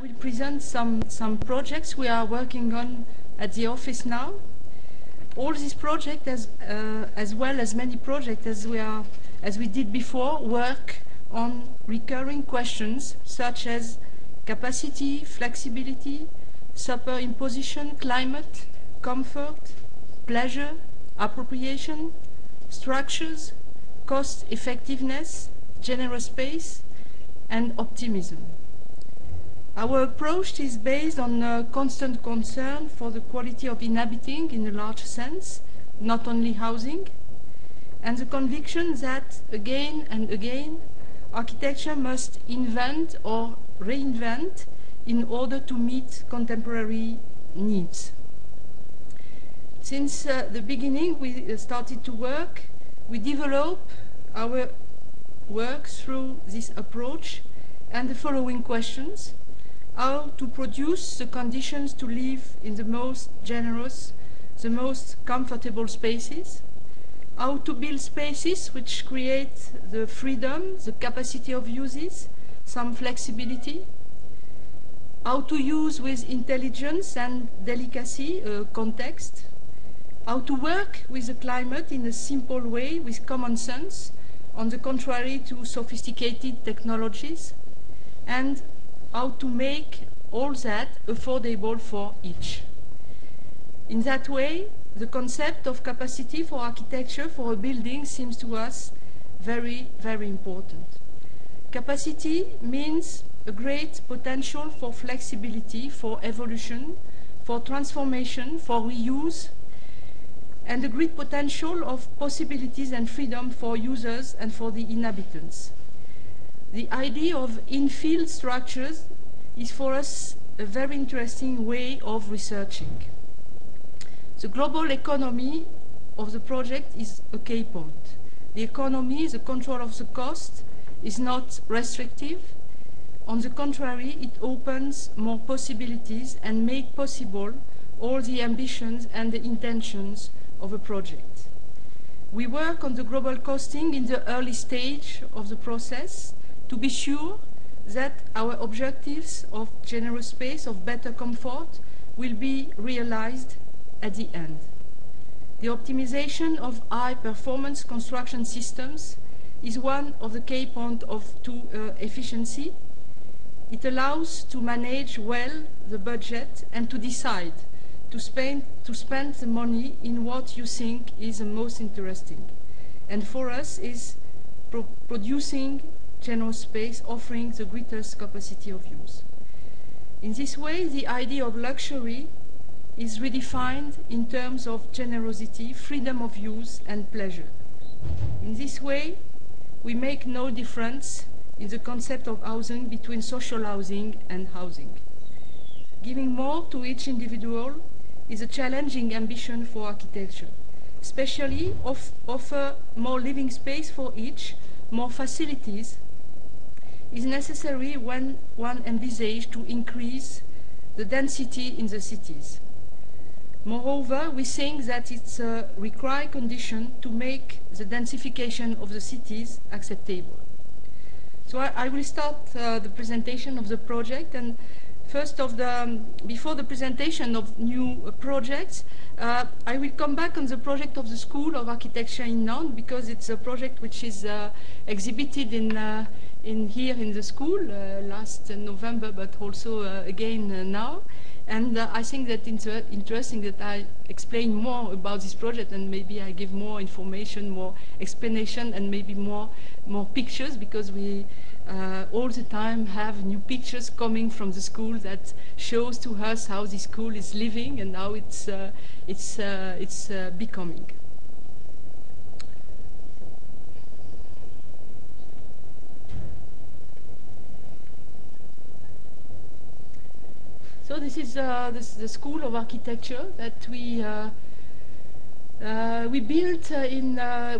will present some projects we are working on at the office now. All these projects, as well as many projects as we did before, work on recurring questions such as capacity, flexibility, superimposition, climate, comfort, pleasure, appropriation, structures, cost effectiveness, generous space, and optimism. Our approach is based on a constant concern for the quality of inhabiting in a large sense, not only housing, and the conviction that again and again architecture must invent or reinvent in order to meet contemporary needs. Since the beginning we started to work, we develop our work through this approach and the following questions: how to produce the conditions to live in the most generous, the most comfortable spaces, how to build spaces which create the freedom, the capacity of uses, some flexibility, how to use with intelligence and delicacy context, how to work with the climate in a simple way with common sense, on the contrary to sophisticated technologies, and how to make all that affordable for each. In that way, the concept of capacity for architecture for a building seems to us very, very important. Capacity means a great potential for flexibility, for evolution, for transformation, for reuse, and a great potential of possibilities and freedom for users and for the inhabitants. The idea of infill structures is for us a very interesting way of researching. The global economy of the project is a key point. The economy, the control of the cost, is not restrictive. On the contrary, it opens more possibilities and makes possible all the ambitions and the intentions of a project. We work on the global costing in the early stage of the process to be sure that our objectives of generous space, of better comfort, will be realized at the end. The optimization of high-performance construction systems is one of the key points to efficiency. It allows to manage well the budget and to decide to spend the money in what you think is the most interesting. And for us is producing general space, offering the greatest capacity of use. In this way, the idea of luxury is redefined in terms of generosity, freedom of use, and pleasure. In this way, we make no difference in the concept of housing between social housing and housing. Giving more to each individual is a challenging ambition for architecture, especially offer more living space for each, more facilities is necessary when one envisages to increase the density in the cities. Moreover, we think that it's a required condition to make the densification of the cities acceptable. So I will start the presentation of the project, and before the presentation of new projects, I will come back on the project of the School of Architecture in Nantes, because it's a project which is exhibited here in the school last November, but also again now. And I think that it's interesting that I explain more about this project, and maybe I give more information, more explanation, and maybe more pictures, because we all the time have new pictures coming from the school that shows to us how the school is living and how it's becoming. So this is the School of Architecture that we built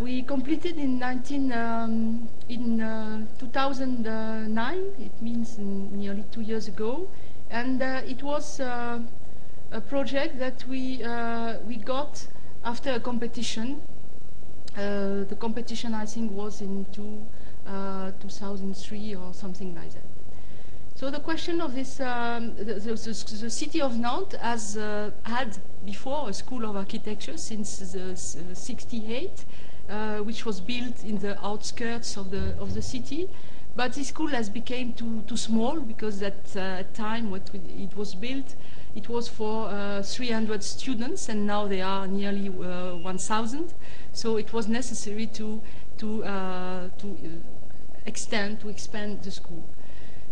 we completed in 2009. It means nearly 2 years ago, and it was a project that we got after a competition. The competition, I think, was in 2003 or something like that. So the question of this, the city of Nantes has had before a school of architecture since the 68, which was built in the outskirts of the city. But this school has become too small, because at time when it was built, it was for 300 students, and now they are nearly 1,000. So it was necessary to expand the school.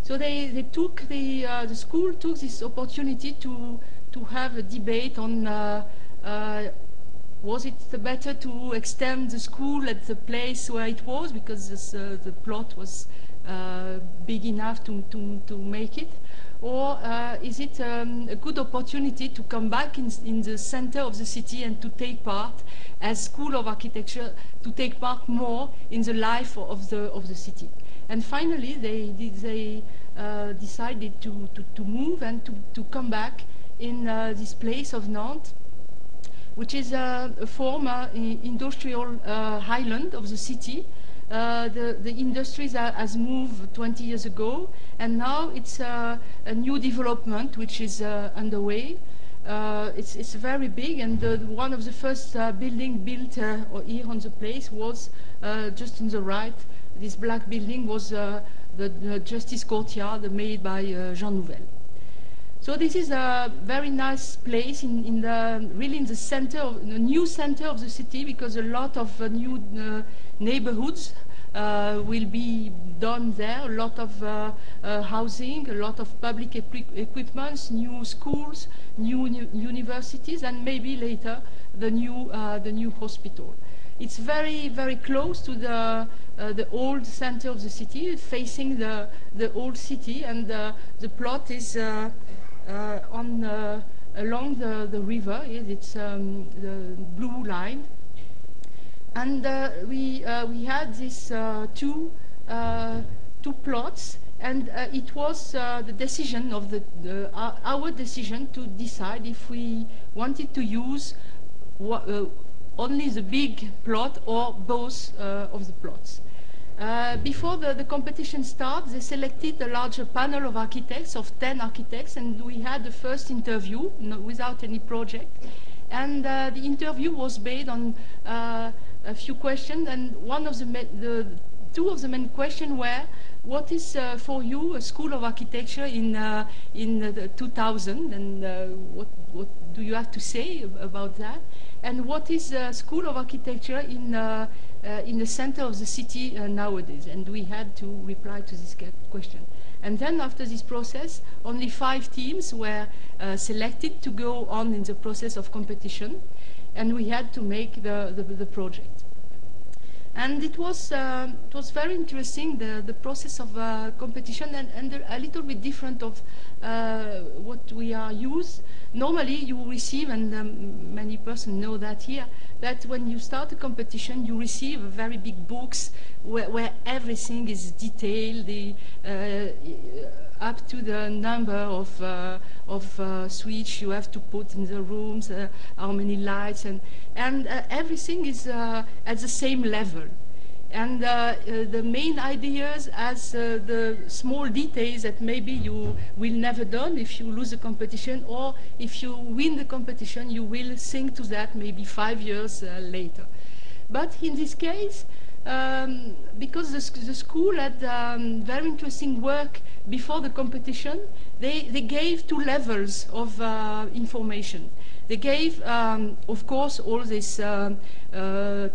So the school took this opportunity to have a debate on was it better to extend the school at the place where it was, because the plot was big enough to make it, or is it a good opportunity to come back in the center of the city and to take part as School of Architecture, to take part more in the life of the city. And finally, they decided to move and to come back in this place of Nantes, which is a former industrial highland of the city. The industries has moved 20 years ago, and now it's a new development which is underway. It's very big, and one of the first building built here on the place was just on the right. This black building was the Justice Courtyard made by Jean Nouvel. So this is a very nice place really in the center, the new center of the city, because a lot of new neighborhoods will be done there. A lot of housing, a lot of public equipments, new schools, new universities, and maybe later the new hospital. It's very, very close to the old center of the city, facing the old city, and the plot is along the river. It's the blue line, and we had these two plots, and it was the decision of our decision to decide if we wanted to use only the big plot or both of the plots. Before the competition started, they selected a larger panel of architects, of 10 architects, and we had the first interview without any project. And the interview was based on a few questions, and two of the main questions were, what is for you a school of architecture in 2000, and what do you have to say about that? And what is a school of architecture in the center of the city nowadays? And we had to reply to this question. And then after this process, only 5 teams were selected to go on in the process of competition, and we had to make the project. And it was very interesting, the process of competition, and a little bit different of what we are used. Normally you receive, and many persons know that here, that when you start a competition you receive very big books where everything is detailed, up to the number of switch you have to put in the rooms, how many lights, and everything is at the same level. And the main ideas as the small details that maybe you will never done if you lose the competition, or if you win the competition you will think to that maybe 5 years later. But in this case, because the school had very interesting work before the competition, they gave 2 levels of information. They gave, of course, all this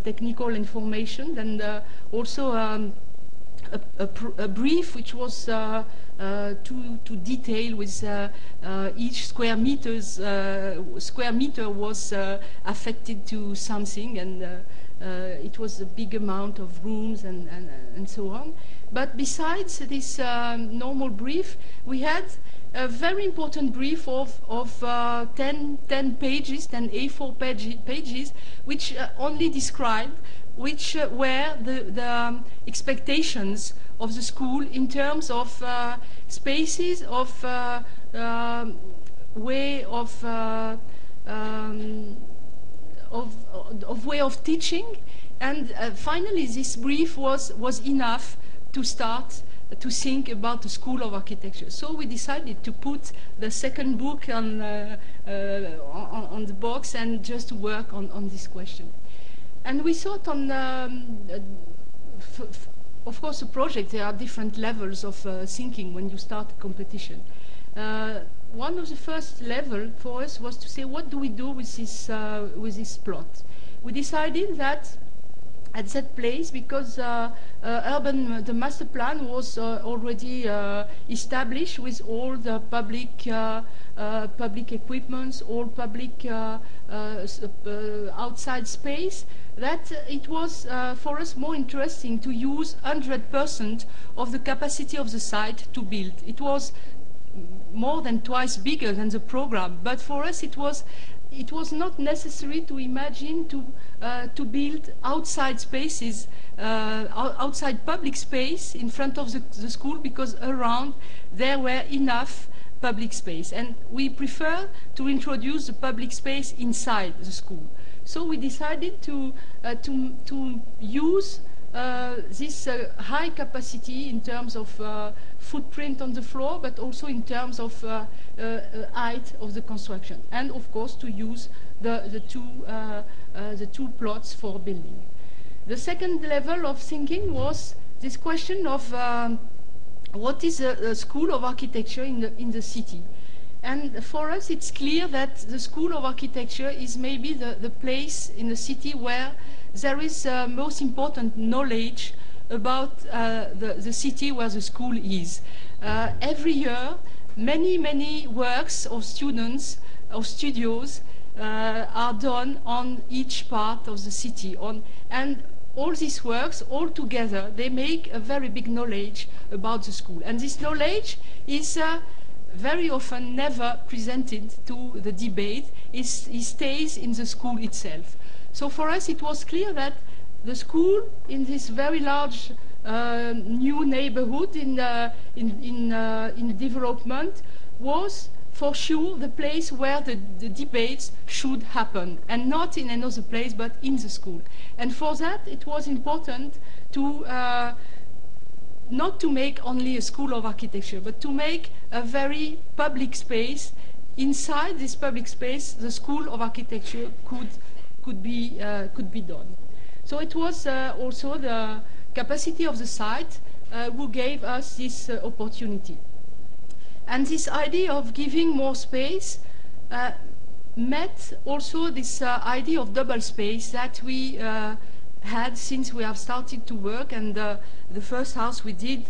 technical information, and also a brief which was too detailed, with each square meter was affected to something, and it was a big amount of rooms and so on. But besides this normal brief, we had a very important brief of 10 pages, 10 A4 pages, which only described which were the expectations of the school in terms of spaces, of way of way of teaching, and finally this brief was enough to start to think about the School of Architecture. So we decided to put the second book on the box and just to work on this question. And we thought on, of course, a project, there are different levels of thinking when you start a competition. One of the first level for us was to say, what do we do with this plot? We decided that at that place, because the master plan was already established with all the public equipments, all public outside space, that it was for us more interesting to use 100% of the capacity of the site to build. It was more than twice bigger than the program, but for us it was not necessary to imagine to build outside spaces, outside public space in front of the school, because around there were enough public space, and we prefer to introduce the public space inside the school. So we decided to use this high capacity in terms of footprint on the floor, but also in terms of height of the construction, and of course to use the two plots for building. The second level of thinking was this question of what is a School of Architecture in the city. And for us it's clear that the School of Architecture is maybe the place in the city where there is most important knowledge about the city where the school is. Every year, many works of students, of studios, are done on each part of the city. And all these works, all together, they make a very big knowledge about the school. And this knowledge is very often never presented to the debate. It stays in the school itself. So for us it was clear that the school in this very large new neighborhood in development was for sure the place where the debates should happen, and not in another place but in the school. And for that it was important to not to make only a School of Architecture, but to make a very public space. Inside this public space the School of Architecture could be done. So it was also the capacity of the site who gave us this opportunity. And this idea of giving more space met also this idea of double space that we had since we have started to work. And the first house we did,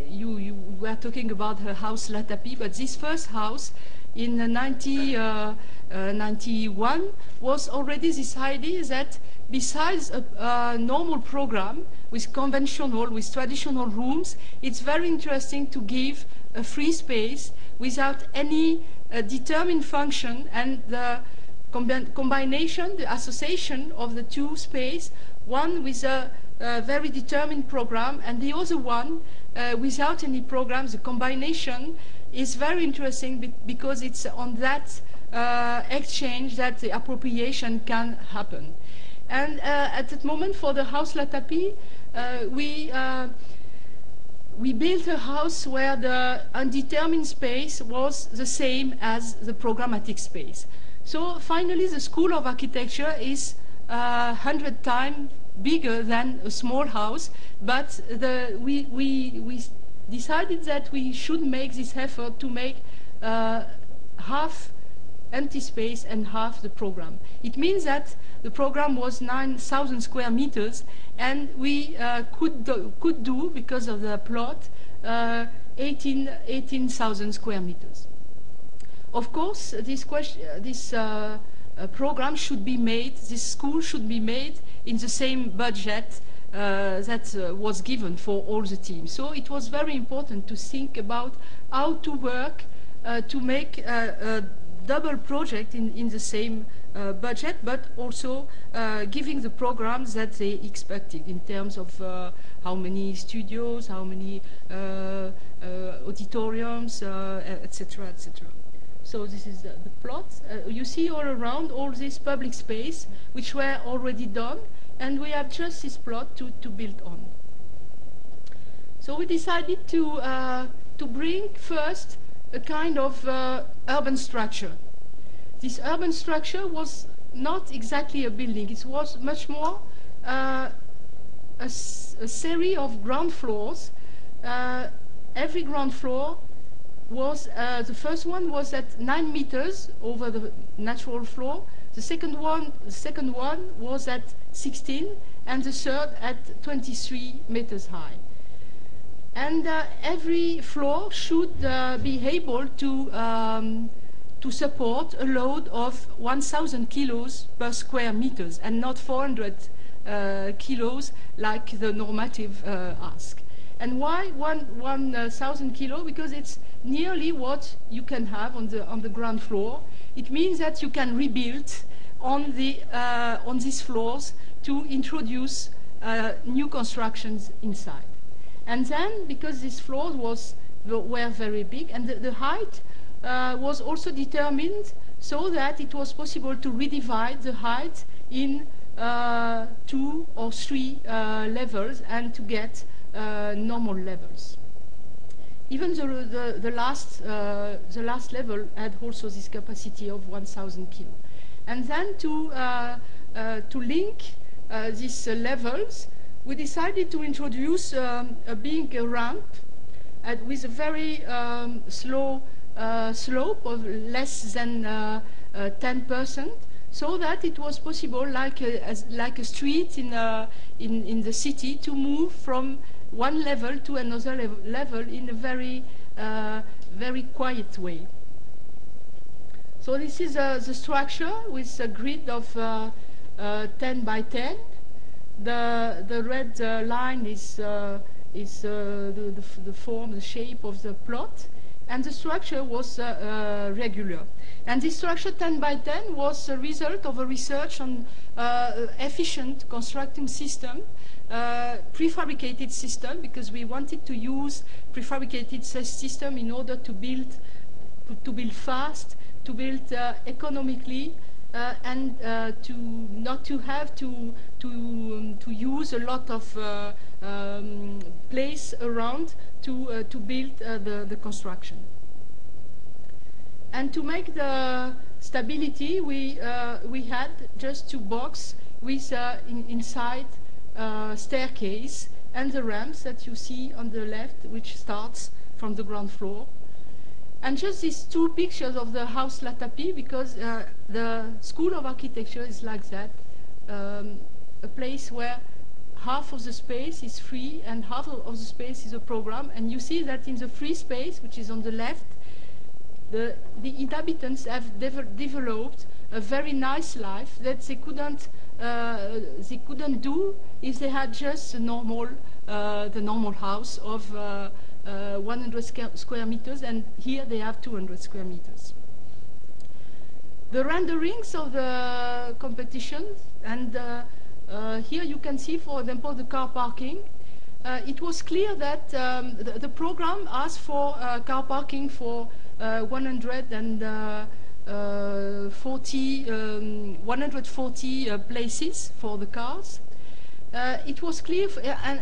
you were talking about her house La Tapie, but this first house in 1991 was already this idea that besides a normal program with traditional rooms, it's very interesting to give a free space without any determined function, and the combination, the association of the two spaces, one with a very determined program and the other one without any program. The combination is very interesting because it's on that exchange that the appropriation can happen. And at that moment, for the house La Tapie, we built a house where the undetermined space was the same as the programmatic space. So finally, the School of Architecture is 100 times bigger than a small house, but we decided that we should make this effort to make half empty space and half the program. It means that the program was 9,000 square meters, and we could do, because of the plot, 18,000 square meters. Of course, this program should be made, this school should be made in the same budget that was given for all the teams. So it was very important to think about how to work to make a double project in the same budget, but also giving the programs that they expected in terms of how many studios, how many auditoriums, etc., etc. So this is the plot. You see all around all this public space, which were already done, and we have just this plot to build on. So we decided to bring first a kind of urban structure. This urban structure was not exactly a building. It was much more a series of ground floors. Every ground floor was, the first one was at 9 meters over the natural floor. The second one was at 16, and the third at 23 meters high. And every floor should be able to support a load of 1,000 kilos per square meters, and not 400 kilos like the normative ask. And why 1,000 kilo? Because it's nearly what you can have on the ground floor. It means that you can rebuild on these floors to introduce new constructions inside. And then, because these floors were very big, and the height was also determined so that it was possible to redivide the height in 2 or 3 levels and to get normal levels. Even the last level had also this capacity of 1,000 kilo. And then to link these levels, we decided to introduce a big ramp with a very slow slope of less than 10%, so that it was possible, like a street in the city, to move from one level to another level in a very quiet way. So this is the structure with a grid of 10 by 10. The red line is the form, the shape of the plot, and the structure was regular. And this structure 10 by 10 was a result of a research on efficient constructing system, prefabricated system, because we wanted to use prefabricated system in order to build fast, to build economically, and to not to have to use a lot of place around to build the construction. And to make the stability, we had just 2 boxes with inside staircase and the ramps that you see on the left, which starts from the ground floor. And just these 2 pictures of the house La Tapie, because the School of Architecture is like that, a place where half of the space is free and half of the space is a program. And you see that in the free space, which is on the left, the inhabitants have developed a very nice life that they couldn't do if they had just the normal house of 100 square meters, and here they have 200 square meters. The renderings of the competition, and here you can see, for example, the car parking. It was clear that the program asked for car parking for 140 places for the cars. It was clear,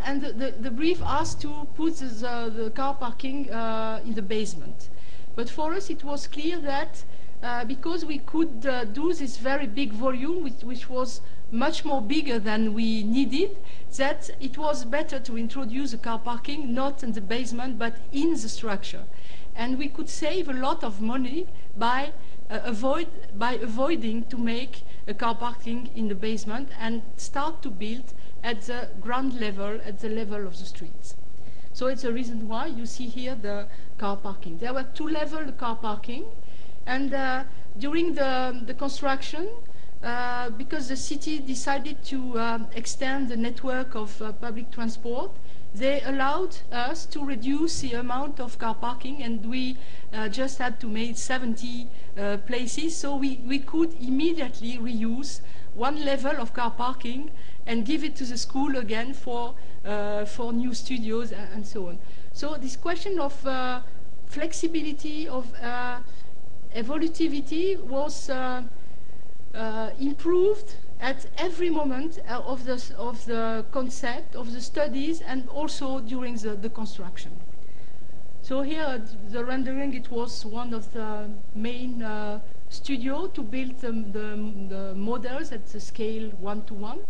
and the brief asked to put the car parking in the basement. But for us it was clear that because we could do this very big volume, which was much more bigger than we needed, that it was better to introduce the car parking not in the basement but in the structure. And we could save a lot of money by avoiding to make a car parking in the basement and start to build at the ground level, at the level of the streets. So it's a reason why you see here the car parking. There were 2-level car parking, and during the construction, because the city decided to extend the network of public transport, they allowed us to reduce the amount of car parking, and we just had to make 70 places, so we could immediately reuse 1 level of car parking and give it to the school again for new studios and so on. So this question of flexibility, of evolutivity was improved at every moment of the concept, of the studies, and also during the construction. So here, the rendering, it was one of the main studio to build the models at the scale 1:1.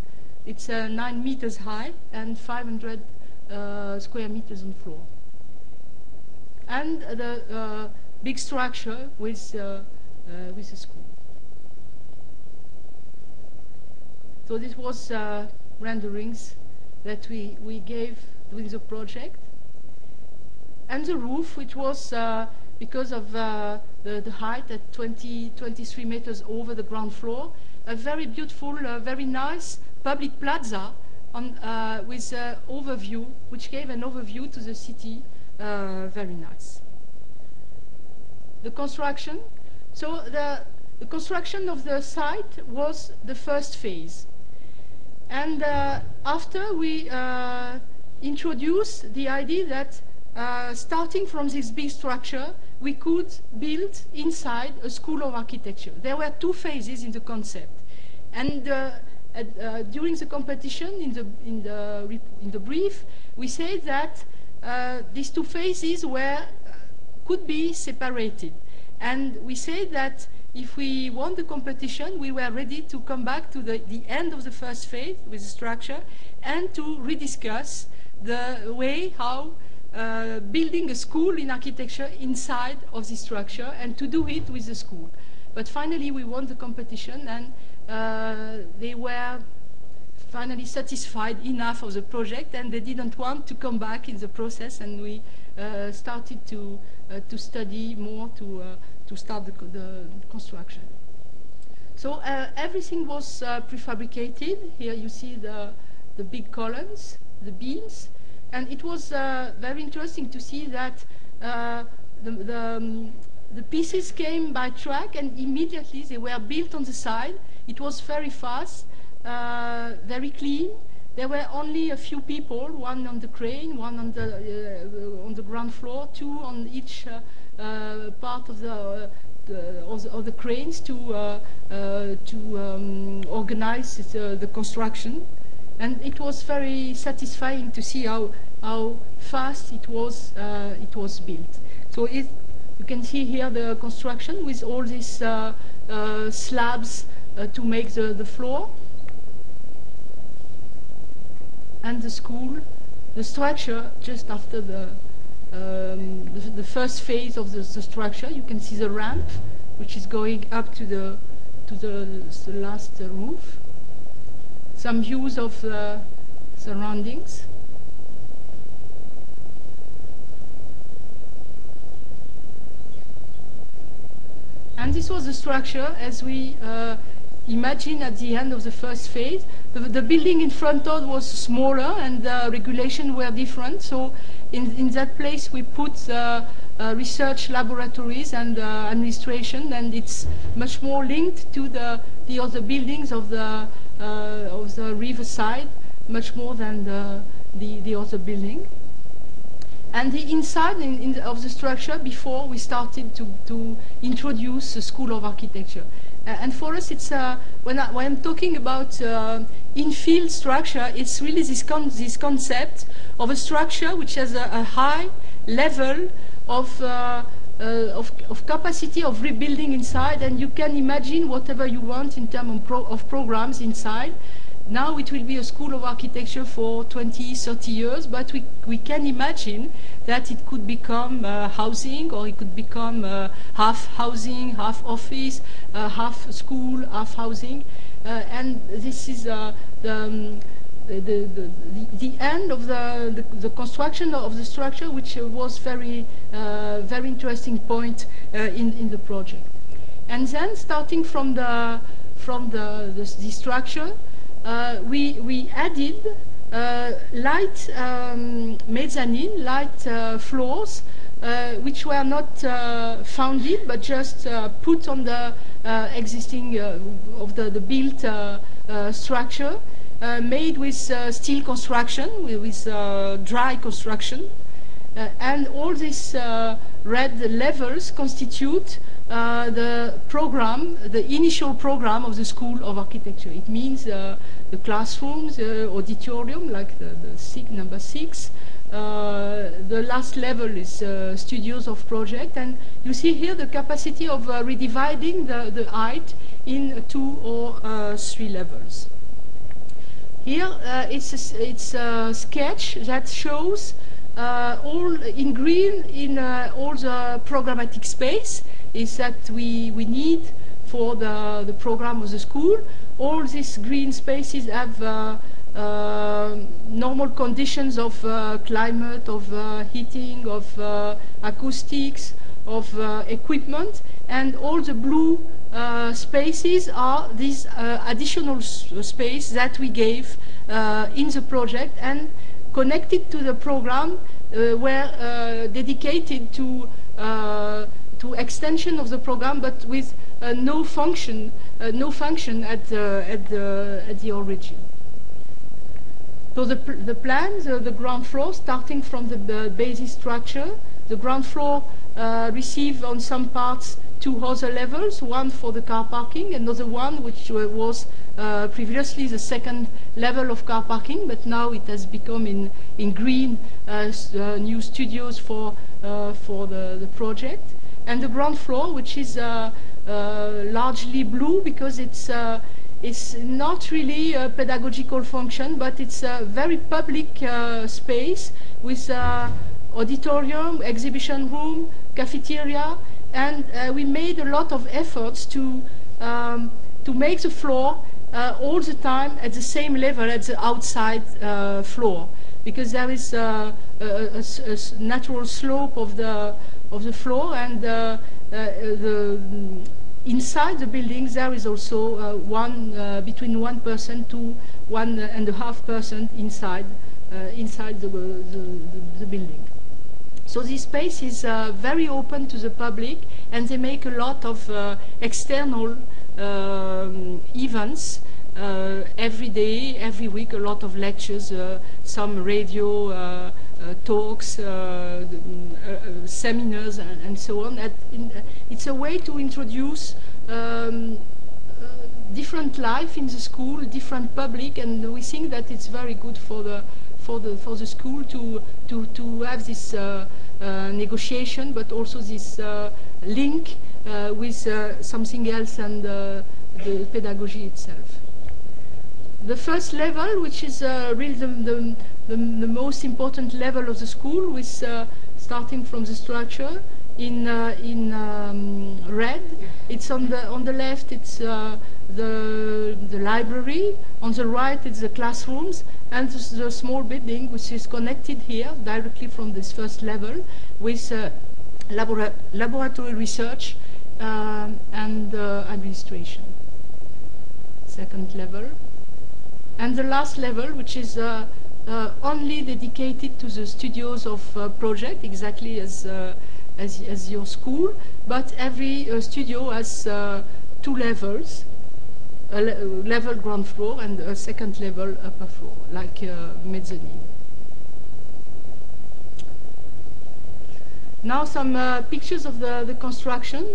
It's 9 meters high and 500 square meters on floor. And the big structure with a school. So this was renderings that we gave during the project. And the roof, which was, because of the height at 23 meters over the ground floor, a very beautiful, very nice public plaza on, with an overview, which gave an overview to the city, very nice. The construction. So the construction of the site was the first phase. And after we introduced the idea that starting from this big structure, we could build inside a school of architecture. There were two phases in the concept. And during the competition, in the brief, we said that these two phases could be separated. And we said that if we won the competition, we were ready to come back to the end of the first phase with the structure and to rediscuss the way how building a school in architecture inside of the structure and to do it with the school. But finally we won the competition, and they were finally satisfied enough of the project, and they didn't want to come back in the process, and we started to study more to start the construction. So everything was prefabricated. Here you see the big columns, the beams, and it was very interesting to see that the pieces came by truck, and immediately they were built on the side. It was very fast, very clean. There were only a few people, one on the crane, one on the ground floor, two on each part of the cranes to organize the construction. And it was very satisfying to see how fast it was built. So you can see here the construction with all these slabs to make the floor. And the school, the structure just after the first phase of the structure. You can see the ramp, which is going up to the last roof. Some views of the surroundings. And this was the structure as we imagined at the end of the first phase. The building in front of was smaller, and the regulations were different. So in that place we put research laboratories and administration, and it's much more linked to the other buildings of the riverside, much more than the other building. And the inside of the structure, before we started to introduce the School of Architecture. And for us, it's when I'm talking about infill structure, it's really this concept of a structure which has a high level of capacity of rebuilding inside, and you can imagine whatever you want in terms of programs inside. Now it will be a school of architecture for 20, 30 years, but we can imagine that it could become housing, or it could become half housing, half office, half school, half housing. And this is the end of the construction of the structure, which was very interesting point in the project. And then, starting from the structure, we added light mezzanine, light floors, which were not founded but just put on the existing of the built structure, made with steel construction, with dry construction, and all these red levels constitute the program, the initial program of the School of Architecture. It means the classrooms, auditorium, like the number 6. The last level is studios of project, and you see here the capacity of redividing the height in 2 or 3 levels. Here it's a sketch that shows all in green in all the programmatic space is that we need for the program of the school. All these green spaces have normal conditions of climate, of heating, of acoustics, of equipment, and all the blue spaces are these additional space that we gave in the project and connected to the program were dedicated to extension of the program, but with no function at the origin. So the plan, the ground floor, starting from the basic structure, the ground floor received on some parts 2 other levels, one for the car parking, another one which was previously the 2nd level of car parking, but now it has become in green new studios for the project. And the ground floor, which is largely blue because it's not really a pedagogical function, but it's a very public space with auditorium, exhibition room, cafeteria, and we made a lot of efforts to make the floor all the time at the same level as the outside floor, because there is a natural slope of the floor, and inside the buildings there is also between 1% to 1.5% inside the building. So this space is very open to the public, and they make a lot of external events every day, every week, a lot of lectures, some radio talks, seminars, and so on. It's a way to introduce different life in the school, different public, and we think that it's very good for the school to have this negotiation, but also this link with something else and the pedagogy itself. The first level, which is really the most important level of the school, with starting from the structure in red. It's on the left. It's the library. On the right, it's the classrooms, and the small building, which is connected here directly from this first level with laboratory research and administration. Second level. And the last level, which is only dedicated to the studios of project, exactly as your school, but every studio has 2 levels, a level ground floor and a second level upper floor, like mezzanine. Now some pictures of the construction.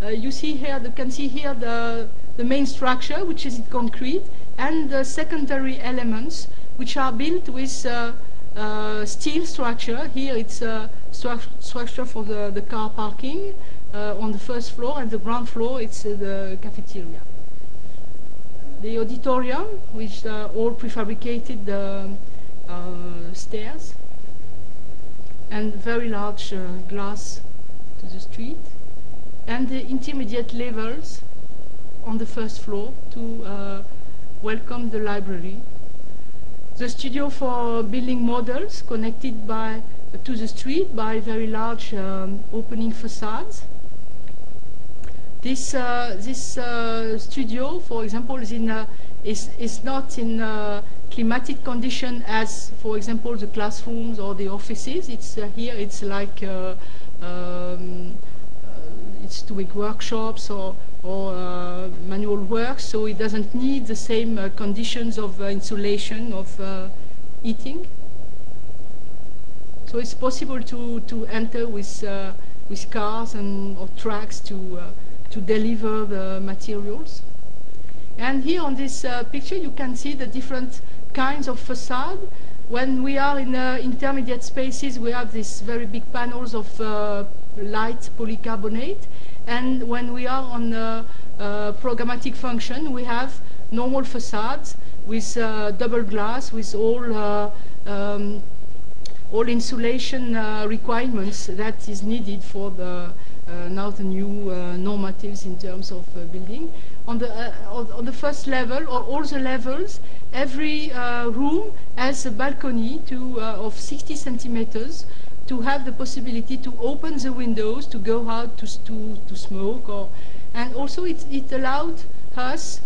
You see here, you can see here the main structure, which is in concrete, and the secondary elements, which are built with steel structure. Here it's a structure for the car parking on the first floor, and the ground floor it's the cafeteria. The auditorium, with all prefabricated stairs, and very large glass to the street, and the intermediate levels on the first floor to welcome the library. The studio for building models connected to the street by very large opening facades. This studio, for example, is not in climatic condition as, for example, the classrooms or the offices. It's here. It's like it's to make workshops or manual work, so it doesn't need the same conditions of insulation, of heating. So it's possible to enter with cars or trucks to deliver the materials. And here on this picture you can see the different kinds of facade. When we are in intermediate spaces, we have these very big panels of light polycarbonate, and when we are on programmatic function, we have normal facades with double glass, with all insulation requirements that is needed for the now the new normatives in terms of building. On the first level, or all the levels, every room has a balcony of 60 centimeters to have the possibility to open the windows, to go out to smoke, and also it allowed us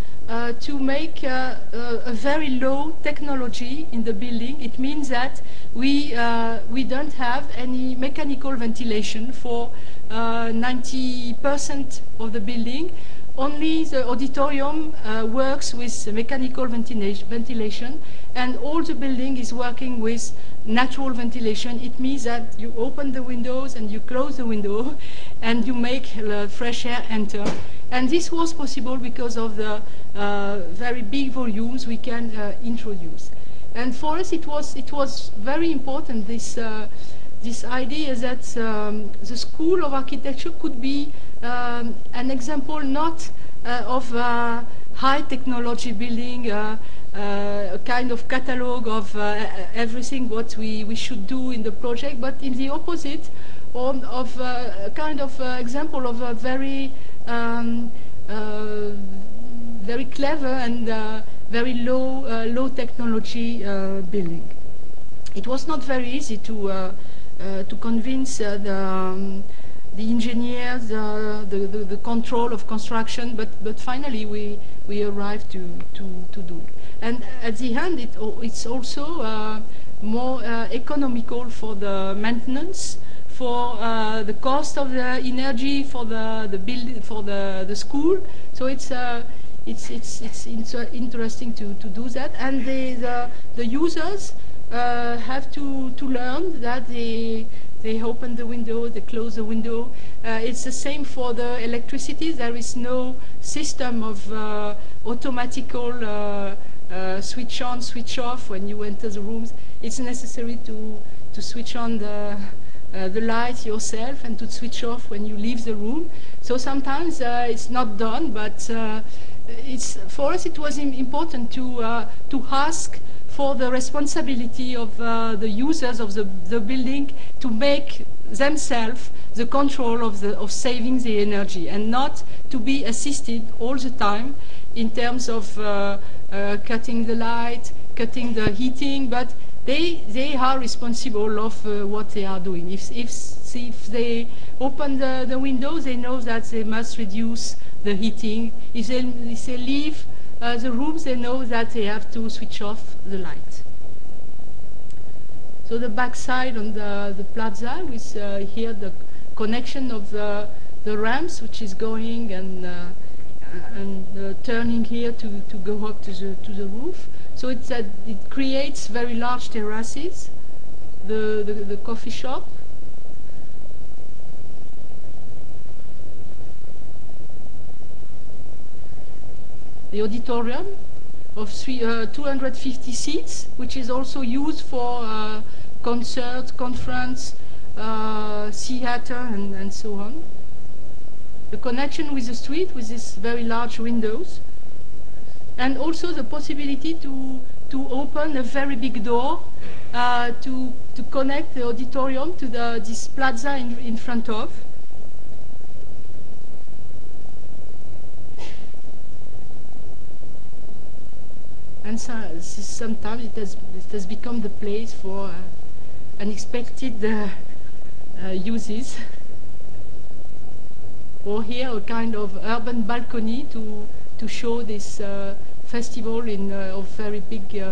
to make a very low technology in the building. It means that we don't have any mechanical ventilation for 90% of the building. Only the auditorium works with mechanical ventilation, and all the building is working with natural ventilation. It means that you open the windows and you close the window and you make fresh air enter. And this was possible because of the very big volumes we can introduce. And for us it was very important, this idea that the School of Architecture could be an example not of high technology building, a kind of catalogue of everything what we should do in the project, but in the opposite, of a kind of example of a very very clever and very low technology building. It was not very easy to convince the engineers, the control of construction, but finally we arrived to do it. And at the end, it's also more economical for the maintenance, for the cost of the energy, for the building, for the school. So it's interesting to do that, and the users have to learn that they open the window, they close the window. It's the same for the electricity. There is no system of automatical switch on, switch off when you enter the rooms. It's necessary to switch on the light yourself and to switch off when you leave the room. So sometimes it's not done, but for us it was important to ask for the responsibility of the users of the building to make themselves the control of saving the energy, and not to be assisted all the time in terms of cutting the light, cutting the heating, but they are responsible of what they are doing. If they open the windows, they know that they must reduce the heating. If they leave the rooms, they know that they have to switch off the light. So the backside on the plaza, with here the connection of the ramps, which is going and turning here to go up to the roof. So it creates very large terraces. The coffee shop. The auditorium of 250 seats, which is also used for concerts, conference, theater, and so on. The connection with the street, with these very large windows, and also the possibility to open a very big door to connect the auditorium to this plaza in front of. And sometimes it has become the place for unexpected uses. Or here a kind of urban balcony to show this festival of very big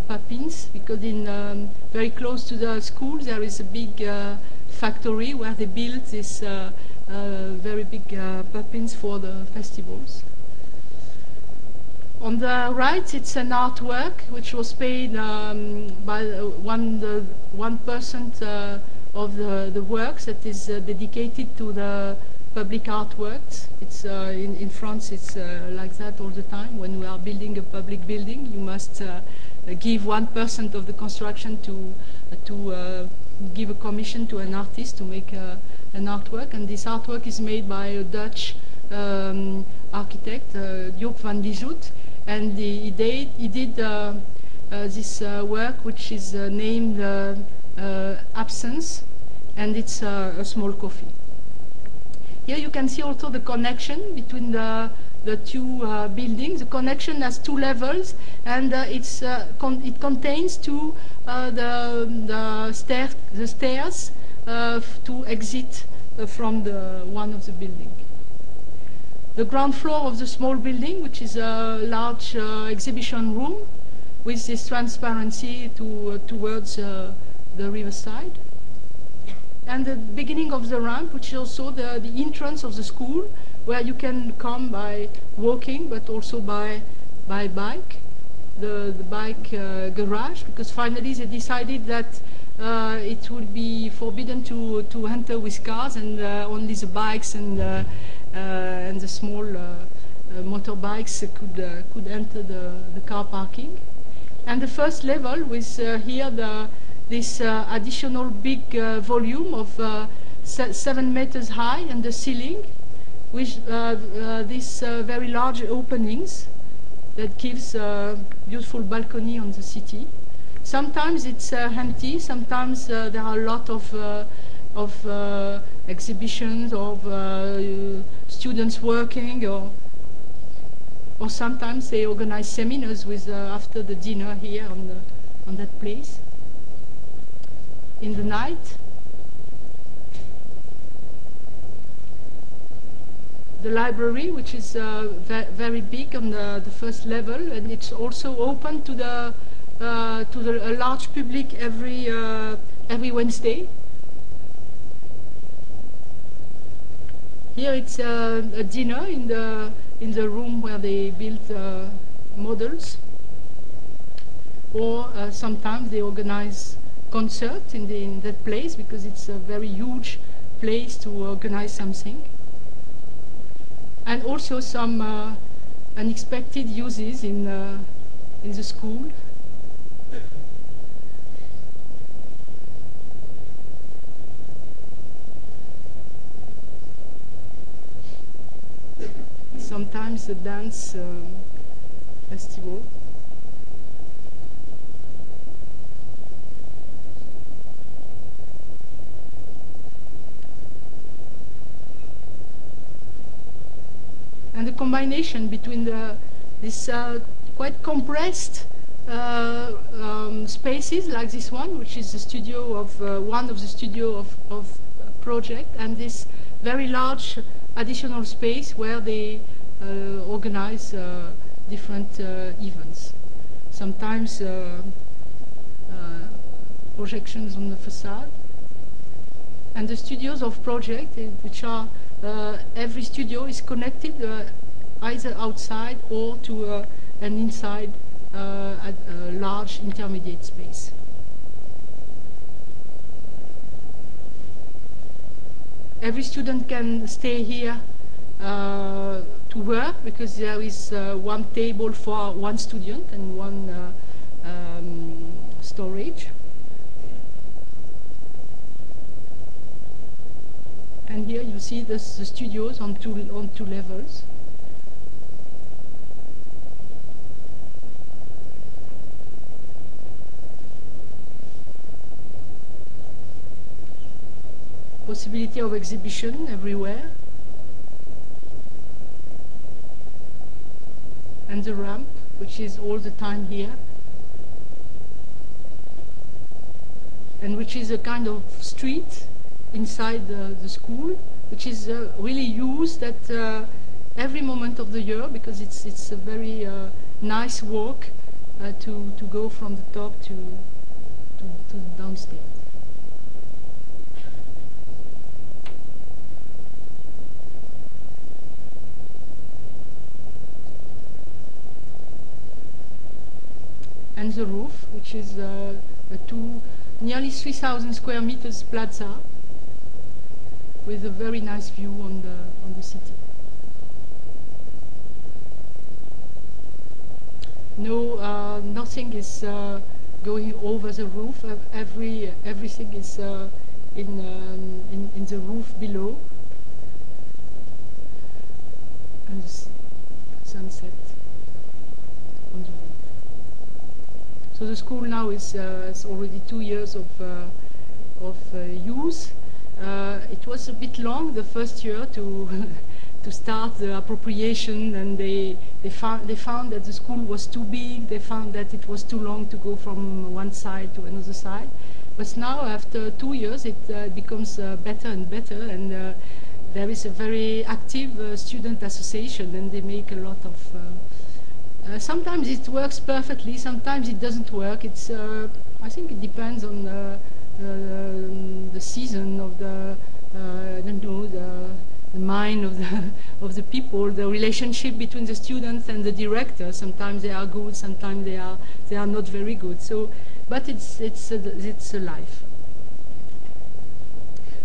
puffins, because very close to the school there is a big factory where they build this very big puffins for the festivals. On the right, it's an artwork which was paid by 1% of the works that is dedicated to the public artworks. It's in France. It's like that all the time. When we are building a public building, you must give 1% of the construction to give a commission to an artist to make an artwork, and this artwork is made by a Dutch architect, Joop van Lieshout, and he did this work, which is named Absence, and it's a small coffee. Here you can see also the connection between the two buildings. The connection has two levels, and it contains the stairs to exit from one of the building. The ground floor of the small building, which is a large exhibition room with this transparency towards the riverside. And the beginning of the ramp, which is also the entrance of the school, where you can come by walking, but also by bike. The bike garage, because finally they decided that it would be forbidden to enter with cars, and only the bikes and the small motorbikes could enter the car parking. And the first level with here this additional big volume of 7 meters high, and the ceiling with these very large openings that gives a beautiful balcony on the city. Sometimes it's empty, sometimes there are a lot of exhibitions of students working, or sometimes they organize seminars with after the dinner here on that place. In the night, the library, which is very big on the first level, and it's also open to the large public every Wednesday. Here it's a dinner in the room where they build models, or sometimes they organize concerts in that place, because it's a very huge place to organize something. And also some unexpected uses in the school. Sometimes a dance festival. And the combination between this quite compressed spaces like this one, which is the studio of one of the studio of project, and this very large additional space where they organize different events. Sometimes projections on the facade. And the studios of project, which are every studio is connected either outside or to an inside a large intermediate space. Every student can stay here to work, because there is one table for one student and one storage. And here you see the studios on two levels. Possibility of exhibition everywhere. And the ramp, which is all the time here. And which is a kind of street inside the school, which is really used at every moment of the year, because it's a very nice walk to go from the top to downstairs. And the roof, which is two nearly 3,000 square meters plaza with a very nice view on the city. No, nothing is going over the roof. Everything is in the roof below. And sunset on the roof. So the school now is already 2 years of use. It was a bit long the first year to to start the appropriation, and they found that the school was too big. They found that it was too long to go from one side to another side. But now, after 2 years, it becomes better and better, and there is a very active student association, and they make a lot of. Sometimes it works perfectly. Sometimes it doesn't work. It's. I think it depends on the season of the. I don't know the mind of the people, the relationship between the students and the director. Sometimes they are good. Sometimes they are not very good. So, but it's a life.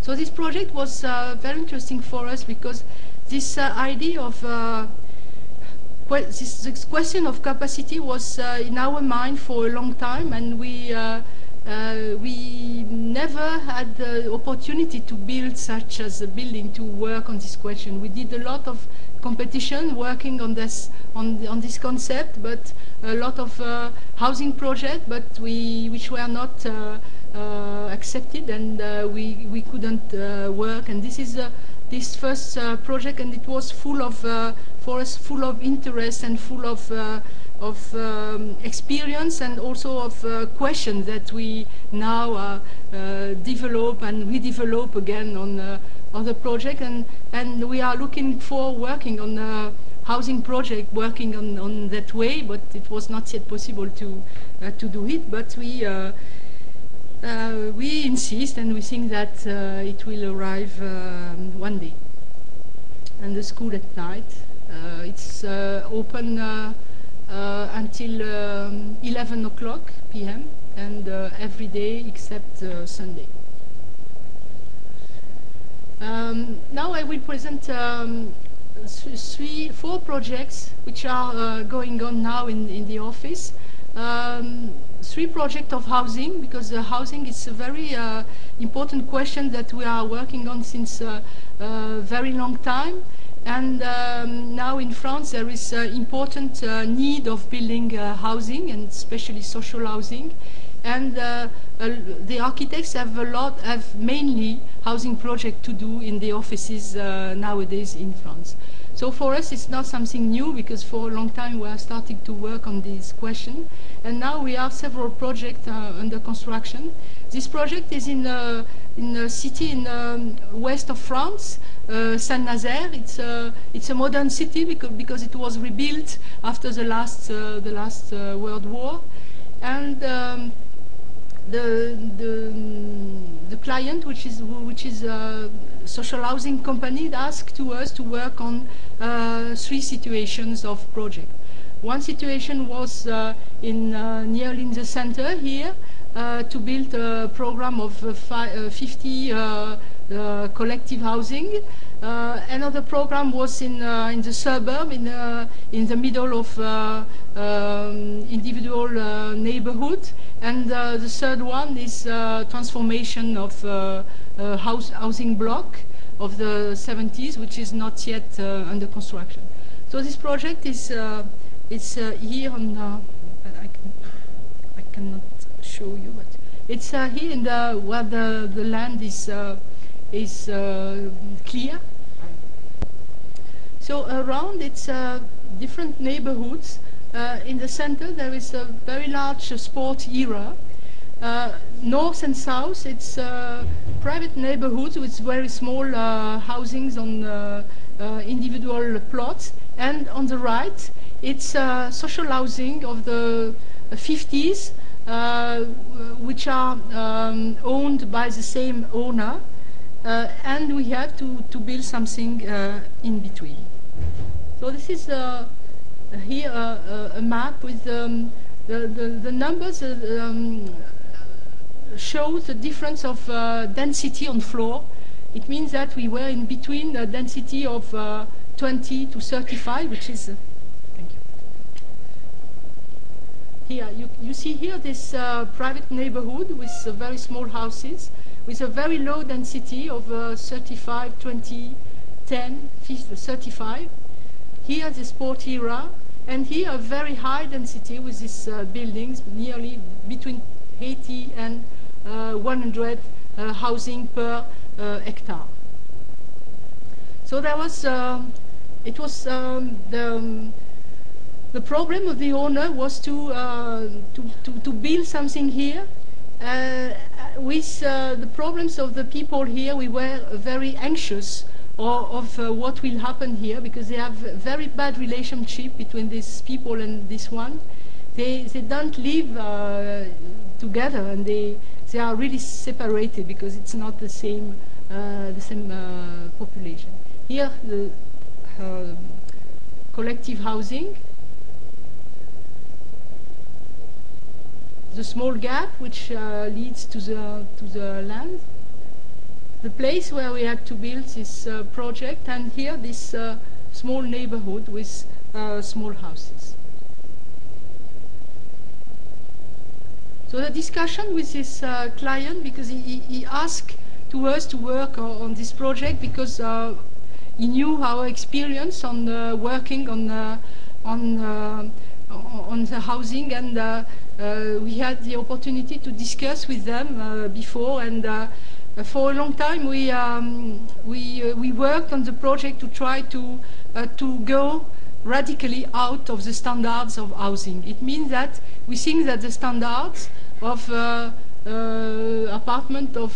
So this project was very interesting for us because this idea of this question of capacity was in our mind for a long time, and we never had the opportunity to build such as a building to work on this question. We did a lot of competition working on this concept, but a lot of housing projects, but which were not accepted, and we couldn't work. And this is this first project, and it was full of for us full of interest and full of experience, and also of questions that we now develop and redevelop again on other project, and we are looking for working on a housing project, working on that way, but it was not yet possible to do it. But we insist, and we think that it will arrive one day. And the school at night, it's open until 11 o'clock p.m. and every day except Sunday. Now I will present 4 projects which are going on now in the office. 3 projects of housing, because housing is a very important question that we are working on since a very long time. And now in France there is important need of building housing, and especially social housing. And the architects have mainly housing projects to do in the offices nowadays in France. So for us it's not something new, because for a long time we are starting to work on this question. And now we have several projects under construction. This project is in a city in west of France, Saint-Nazaire. It's a modern city because it was rebuilt after the last World War. And the client, which is a social housing company, asked to us to work on 3 situations of project. One situation was nearly in the center here, to build a program of 50 collective housing. Another program was in the suburb, in the middle of individual neighborhood, and the third one is transformation of housing block of the 70s, which is not yet under construction. So this project is here on. I cannot show you, but it's here in where the land is clear. So around it's different neighborhoods. In the center there is a very large sport area. North and south it's private neighborhoods with very small housings on individual plots, and on the right it's social housing of the 50s, which are owned by the same owner, and we have to build something in between. So this is here a map with the numbers. shows the difference of density on floor. It means that we were in between a density of 20 to 35, which is, thank you. Here, you see here this private neighborhood with very small houses, with a very low density of 35, 20, 10, 50, 35. Here the sport era, and here a very high density with these buildings, nearly between 80 and 100 housing per hectare. So there was, it was the problem of the owner was to build something here. With the problems of the people here, we were very anxious of what will happen here, because they have a very bad relationship between these people and this one. They don't live together, and they are really separated because it's not the same population. Here, the collective housing, the small gap which leads to the land, the place where we had to build this project, and here this small neighborhood with small houses. So the discussion with this client, because he asked to us to work on this project because he knew our experience on working on the housing, and we had the opportunity to discuss with them before, and for a long time we worked on the project to try to go radically out of the standards of housing. It means that we think that the standards of apartment of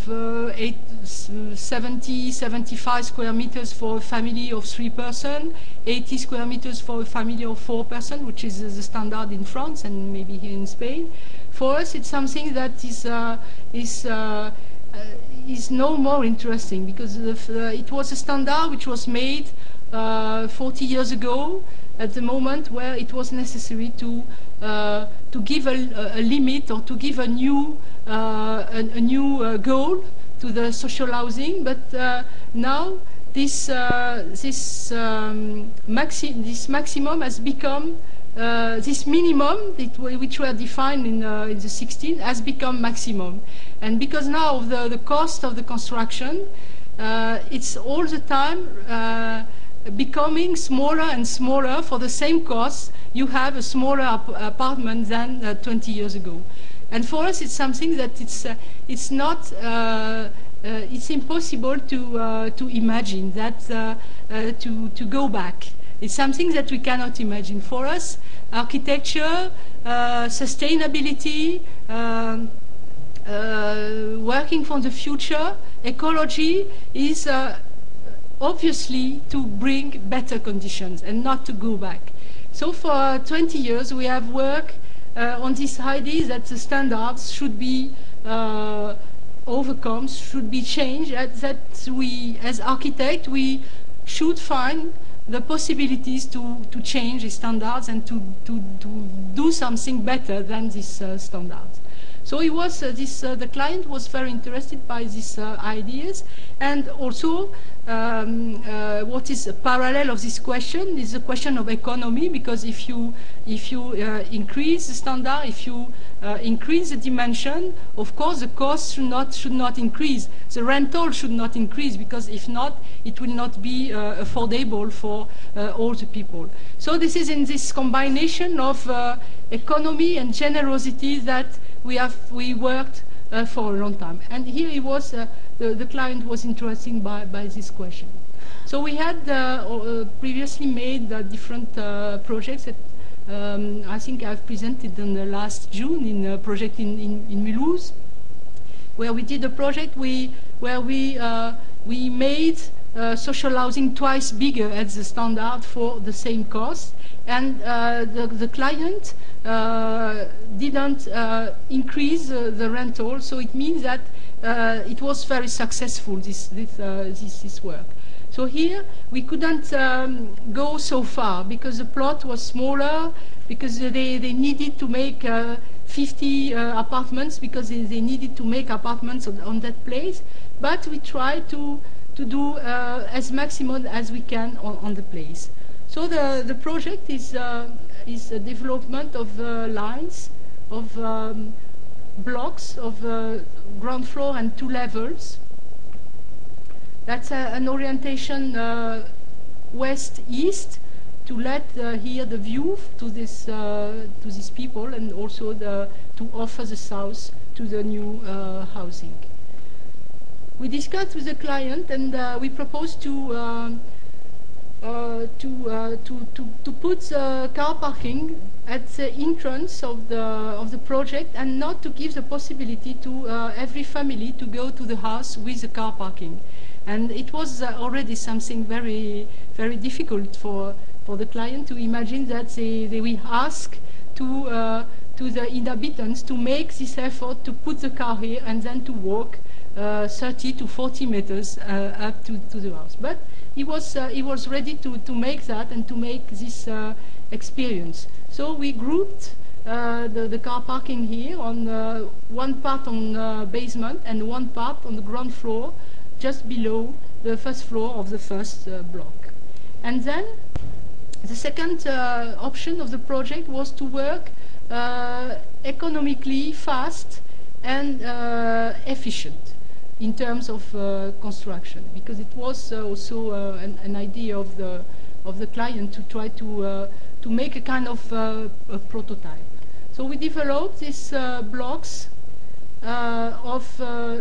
70, 75 square meters for a family of 3 persons, 80 square meters for a family of 4 persons, which is the standard in France and maybe here in Spain. For us, it's something that is no more interesting, because it was a standard which was made 40 years ago, at the moment where it was necessary to give a limit, or to give a new goal to the social housing. But now this maximum has become this minimum, which were defined in the 16th, has become maximum. And because now of the cost of the construction, it's all the time becoming smaller and smaller. For the same cost, you have a smaller apartment than 20 years ago. And for us, it's something that it's not. It's impossible to imagine that, to go back. It's something that we cannot imagine. For us, architecture, sustainability, working for the future, ecology is obviously to bring better conditions and not to go back. So for 20 years we have worked on this idea that the standards should be overcome, should be changed, that we as architects we should find the possibilities to change the standards and to do something better than these standards. So he was the client was very interested by these ideas, and also what is a parallel of this question is the question of economy, because if you increase the standard, if you increase the dimension, of course the cost should not increase. The rental should not increase, because if not, it will not be affordable for all the people. So this is in this combination of economy and generosity that we worked for a long time. And here he was, the client was interested by this question. So we had previously made different projects that I think I've presented in the last June in a project in Mulhouse, where we did a project where we made social housing twice bigger as the standard for the same cost, and the client didn't increase the rental, so it means that it was very successful, this work. So here we couldn't go so far because the plot was smaller, because they needed to make 50 apartments, because they needed to make apartments on that place. But we try to do as maximum as we can on the place. So the project is a development of lines, of blocks, of ground floor and 2 levels. That's an orientation west-east, to let here the view to these people, and also to offer the south to the new housing. We discussed with the client, and we proposed to put the car parking at the entrance of the project, and not to give the possibility to every family to go to the house with the car parking. And it was already something very, very difficult for the client to imagine that they will ask to the inhabitants to make this effort to put the car here and then to walk 30 to 40 meters up to the house. But he was ready to make that and to make this experience. So we grouped the car parking here on one part on basement and one part on the ground floor, just below the first floor of the first block. And then the second option of the project was to work economically fast and efficient in terms of construction, because it was also an idea of the client to try to make a kind of a prototype. So we developed these blocks of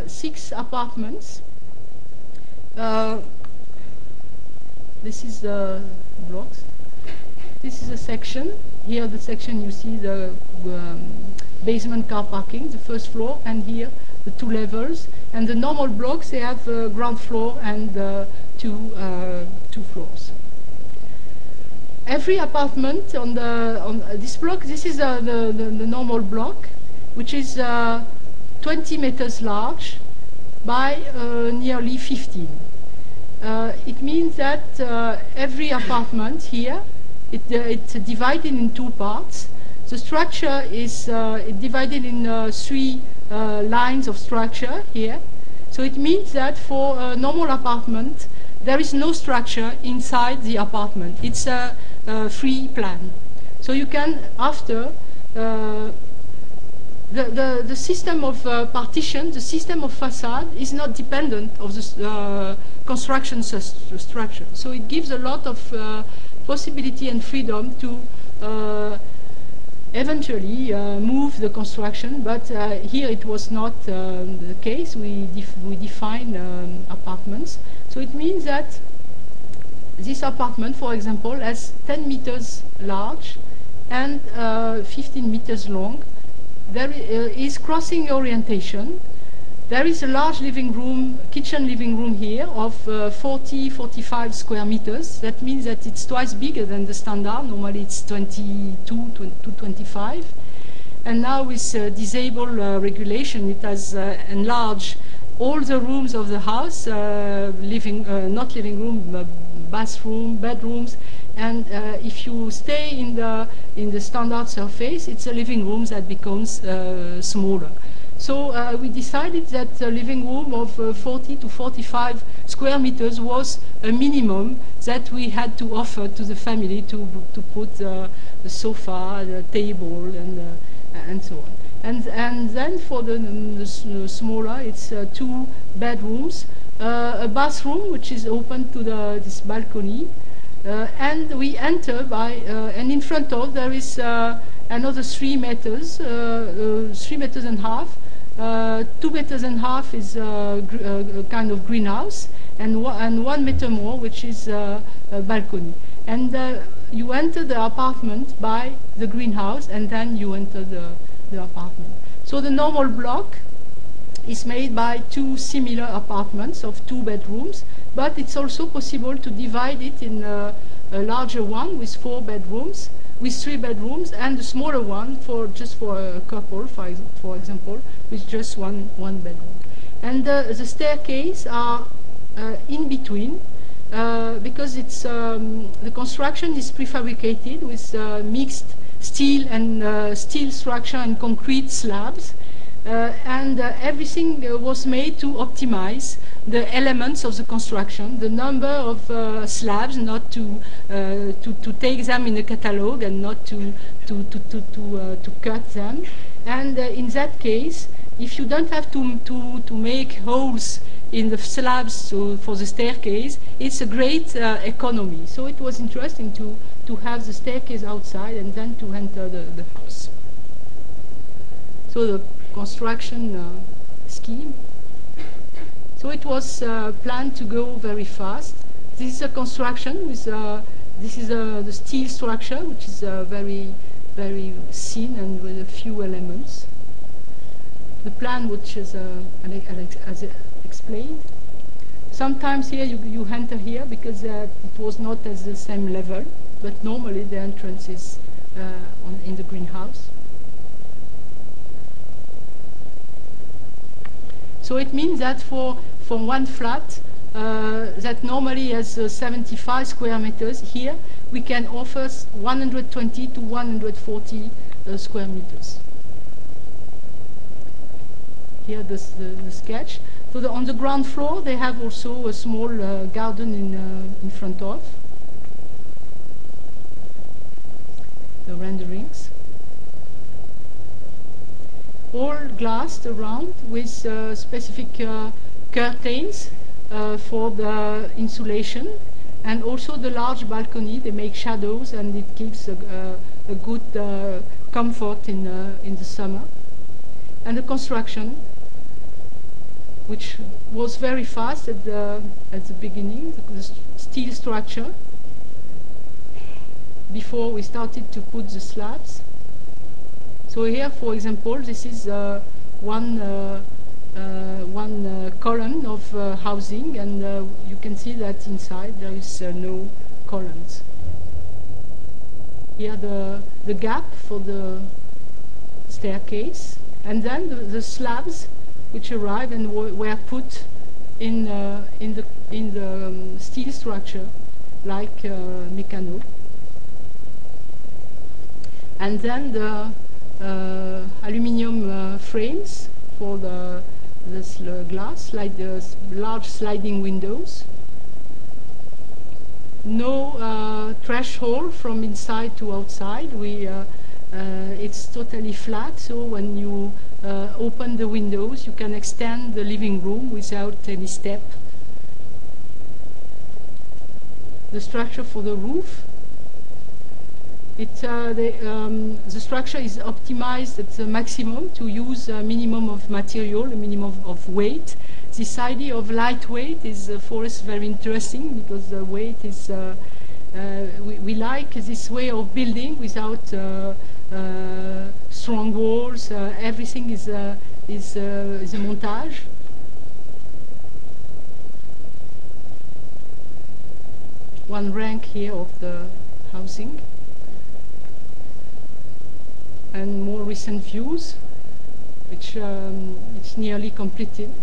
6 apartments. This is the blocks. This is a section. Here the section you see the basement car parking, the first floor, and here the 2 levels. And the normal blocks, they have ground floor and 2 floors. Every apartment on this block, this is the normal block, which is 20 meters large by nearly 15. It means that every apartment here, it's divided in 2 parts. The structure is divided in 3 lines of structure here. So it means that for a normal apartment, there is no structure inside the apartment. It's a free plan. So you can, after, the system of partition, the system of facade is not dependent of the construction structure. So it gives a lot of possibility and freedom to eventually move the construction, but here it was not the case. We define apartments. So it means that this apartment, for example, has 10 meters large and 15 meters long. There is crossing orientation. There is a large living room, kitchen living room here of 40-45 square meters. That means that it's twice bigger than the standard. Normally it's 22 to 25. And now with disabled regulation, it has enlarged all the rooms of the house, not living room, bathroom, bedrooms. And if you stay in the standard surface, it's a living room that becomes smaller. So we decided that a living room of 40 to 45 square meters was a minimum that we had to offer to the family to put the sofa, the table, and so on. And then for the smaller, it's 2 bedrooms, a bathroom which is open to this balcony, and we enter by, and in front of there is another 3 meters, 3 meters and a half. 2 meters and a half is a kind of greenhouse, and 1 meter more, which is a balcony. And you enter the apartment by the greenhouse, and then you enter the apartment. So the normal block is made by 2 similar apartments of 2 bedrooms, but it's also possible to divide it in a larger one with 4 bedrooms, with 3 bedrooms, and a smaller one just for a couple, for example, with just one bedroom. And the staircase are in between, because it's the construction is prefabricated with mixed steel and steel structure and concrete slabs. And everything was made to optimize the elements of the construction, the number of slabs, not to take them in a catalog and not to cut them. And in that case, if you don't have to make holes in the slabs for the staircase, it's a great economy. So it was interesting to have the staircase outside and then to enter the house. So the construction scheme. So it was planned to go very fast. This is a construction with this is the steel structure, which is very thin and with a few elements. The plan, which is as explained. Sometimes here you enter here because it was not at the same level, but normally the entrance is in the greenhouse. So it means that for one flat that normally has 75 square meters, here we can offer 120 to 140 square meters. Here the sketch. So on the ground floor they have also a small garden in front of the renderings. All glassed around with specific curtains for the insulation, and also the large balcony. They make shadows and it gives a good comfort in the summer. And the construction, which was very fast at the beginning, the steel structure, before we started to put the slabs. So here, for example, this is one column of housing, and you can see that inside there is no columns. Here the gap for the staircase, and then the slabs which arrived and were put in the steel structure, like Mécano. And then the aluminium frames for the glass, like the large sliding windows. No threshold from inside to outside. It's totally flat, so when you open the windows, you can extend the living room without any step. The structure for the roof. The structure is optimized at the maximum to use a minimum of material, a minimum of weight. This idea of lightweight is for us very interesting, because the weight is, we like this way of building without strong walls. Everything is a montage. One rank here of the housing. And more recent views, which it's nearly completed.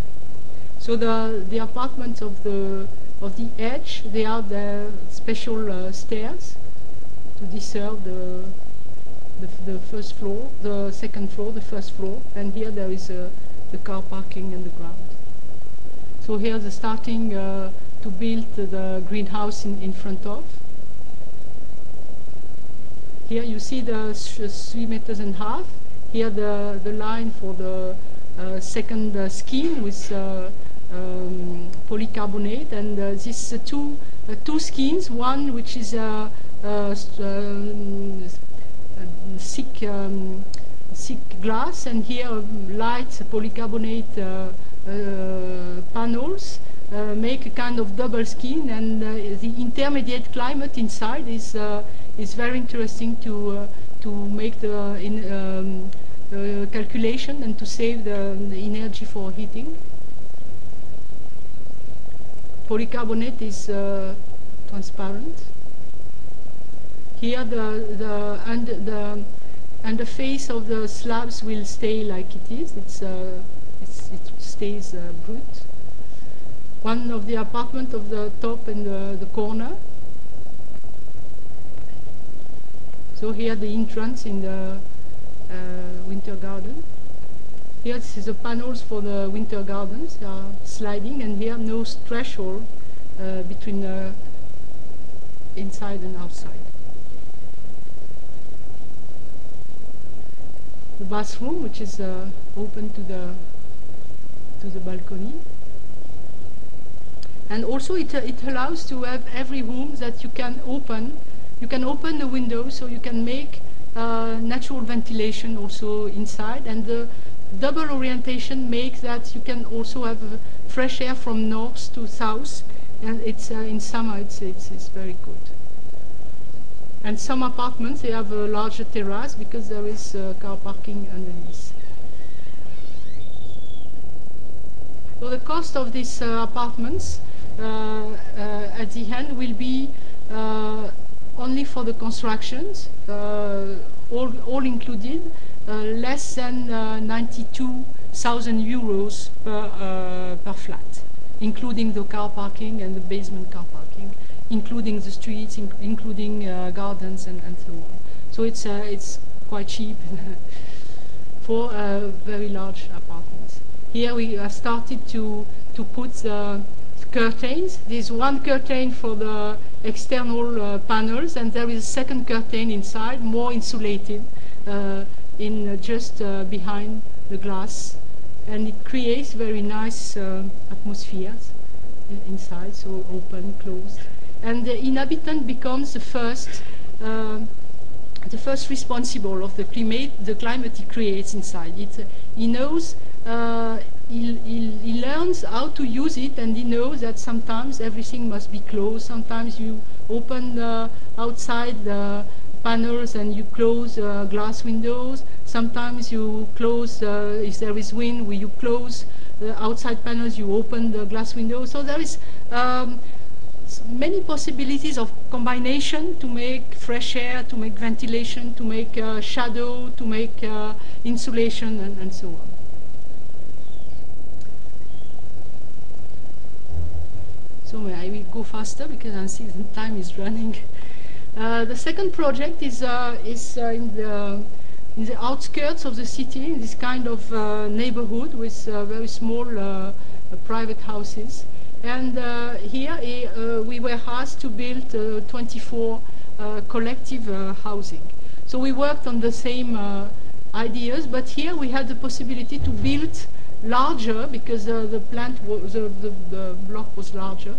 So the apartments of the edge, they are the special stairs to descend the first floor, the second floor, the first floor, and here there is the car parking and the ground. So here the starting to build the greenhouse in front of. Here you see the 3.5 meters. Here the line for the second skin with polycarbonate, and these two skins. One which is thick glass, and here light polycarbonate panels make a kind of double skin, and the intermediate climate inside is very interesting to make the calculation and to save the energy for heating. Polycarbonate is transparent. Here the underface of the slabs will stay like it is. It stays brute. One of the apartment of the top and the corner. So here the entrance in the winter garden. Here this is the panels for the winter gardens. They are sliding, and here no threshold between inside and outside. The bathroom, which is open to the balcony. And also it allows to have every room that you can open. You can open the windows, so you can make natural ventilation also inside. And the double orientation makes that you can also have fresh air from north to south. And it's in summer it's very good. And some apartments, they have a larger terrace because there is car parking underneath. So the cost of these apartments at the end will be only for the constructions, all included, less than 92,000 euros per flat, including the car parking and the basement car parking, including the streets, including gardens and so on. So it's quite cheap for very large apartments. Here we have started to put the curtains. There's one curtain for the external panels, and there is a second curtain inside, more insulated, in just behind the glass, and it creates very nice atmospheres inside, so open, closed. And the inhabitant becomes the first responsible of the climate he creates inside. He knows, he learns how to use it, and he knows that sometimes everything must be closed. Sometimes you open outside the panels and you close glass windows. Sometimes you close, if there is wind, you close the outside panels, you open the glass windows. So there is many possibilities of combination to make fresh air, to make ventilation, to make shadow, to make insulation, and so on. So I will go faster because I see the time is running. The second project is in the outskirts of the city, in this kind of neighborhood with very small private houses. And here we were asked to build 24 collective housing. So we worked on the same ideas, but here we had the possibility to build larger because the block was larger.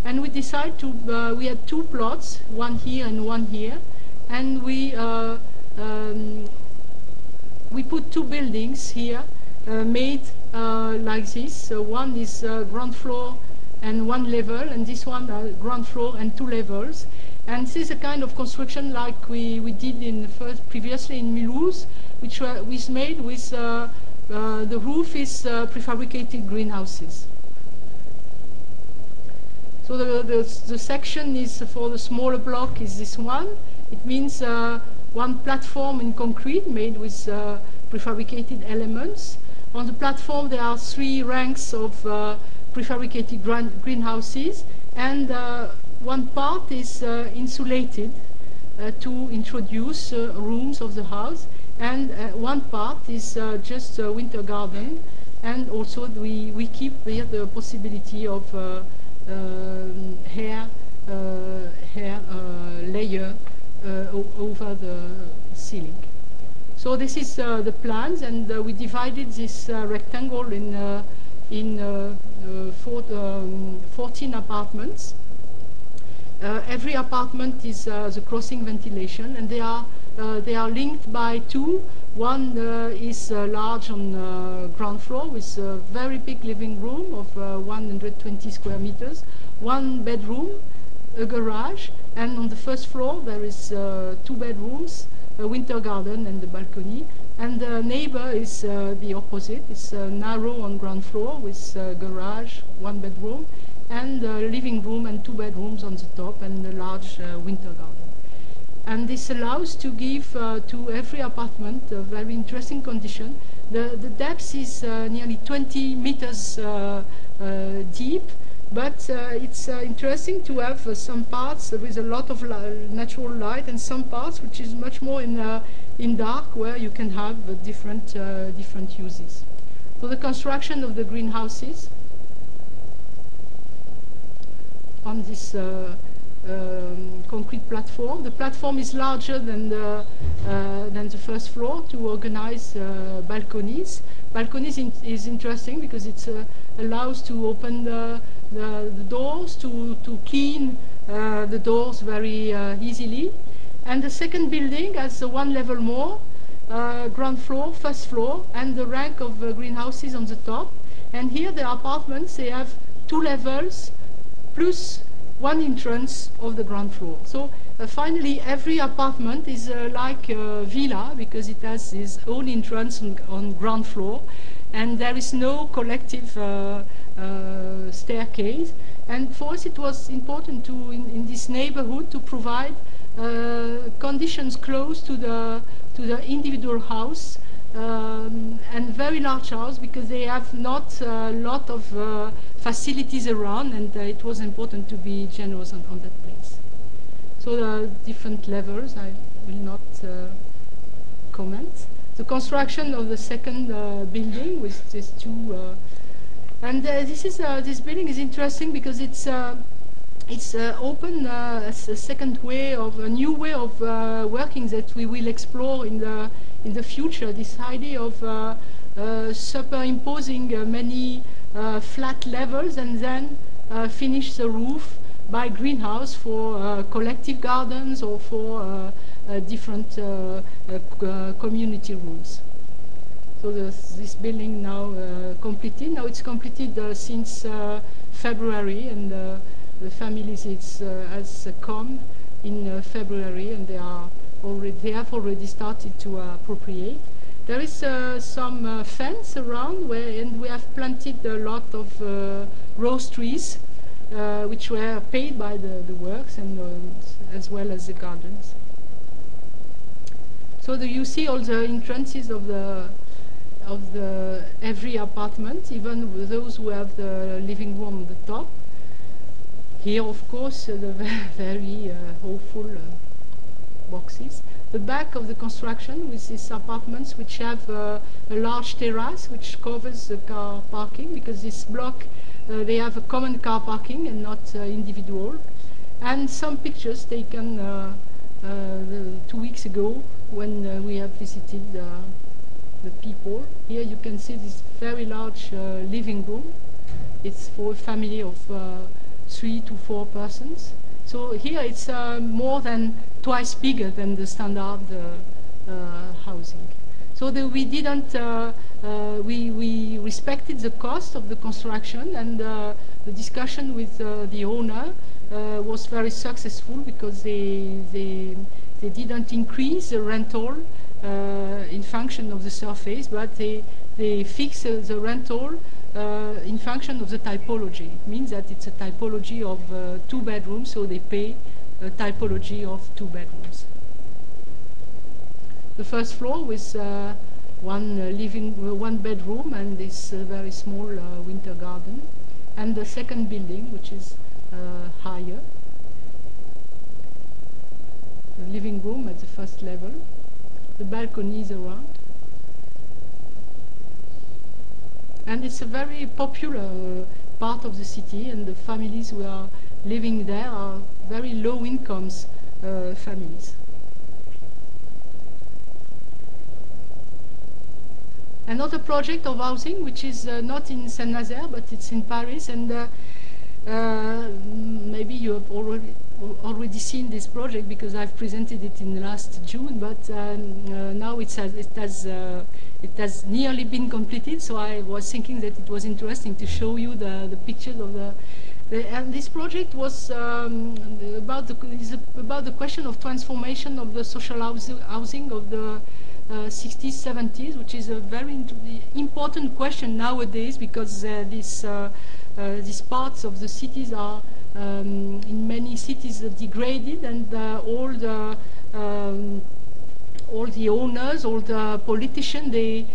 And we decided to, we had two plots, one here and one here, and we put two buildings here made like this. So one is ground floor and one level, and this one ground floor and two levels. And this is a kind of construction like we did previously in Mulhouse, which was made with the roof is prefabricated greenhouses. So the section is for the smaller block is this one. It means one platform in concrete made with prefabricated elements. On the platform there are 3 ranks of prefabricated greenhouses, and one part is insulated to introduce rooms of the house, and one part is just a winter garden, and also we keep here the possibility of hair layer over the ceiling. So this is the plans, and we divided this rectangle in 14 apartments. Every apartment is the crossing ventilation, and they are linked by 2. One is large on ground floor with a very big living room of 120 square meters, 1 bedroom, a garage, and on the first floor there is 2 bedrooms, a winter garden and the balcony. And the neighbor is the opposite. It's narrow on ground floor with a garage, 1 bedroom, and a living room and 2 bedrooms on the top, and a large winter garden. And this allows to give to every apartment a very interesting condition. The depth is nearly 20 meters deep, But it's interesting to have some parts with a lot of natural light and some parts which is much more in dark, where you can have different uses. So the construction of the greenhouses on this concrete platform. The platform is larger than the first floor to organize balconies. Balconies is interesting because it allows to open the doors, to clean the doors very easily. And the second building has one level more, ground floor, first floor, and the rank of greenhouses on the top. And here the apartments, they have 2 levels plus 1 entrance of the ground floor. So finally every apartment is like a villa because it has its own entrance on ground floor, and there is no collective staircase. And for us it was important to, in this neighborhood, to provide conditions close to the individual house, and very large house, because they have not a lot of facilities around, and it was important to be generous on that place. So the different levels I will not comment. The construction of the second building with these 2 and this building is interesting because it's open as a second way of a new way of working that we will explore in the future. This idea of superimposing many flat levels and then finish the roof by greenhouse for collective gardens or for different community rooms. So this building now completed. Now it's completed since February, and the families has come in February, and they have already started to appropriate. There is some fence around, and we have planted a lot of rose trees, which were paid by the works, and as well as the gardens. So you see all the entrances of every apartment, even with those who have the living room on the top. Here, of course, the very hopeful boxes. The back of the construction with these apartments, which have a large terrace which covers the car parking, because this block they have a common car parking and not individual. And some pictures taken 2 weeks ago when we have visited the people. Here you can see this very large living room. It's for a family of 3 to 4 persons. So here it's more than twice bigger than the standard housing. So we didn't, we respected the cost of the construction, and the discussion with the owner was very successful, because they didn't increase the rental in function of the surface, but they fixed the rental in function of the typology. It means that it's a typology of 2 bedrooms, so they pay a typology of 2 bedrooms. The first floor with one bedroom and this very small winter garden, and the second building, which is higher. The living room at the first level, the balconies around. And it's a very popular part of the city, and the families who are living there are very low incomes families. Another project of housing, which is not in Saint-Nazaire, but it's in Paris, and maybe you have already seen this project because I've presented it in last June, but now it has nearly been completed, so I was thinking that it was interesting to show you the pictures of and this project was about the question of transformation of the social housing of the 60s, 70s, which is a very important question nowadays, because these parts of the cities are in many cities degraded, and all the owners, all the politicians, they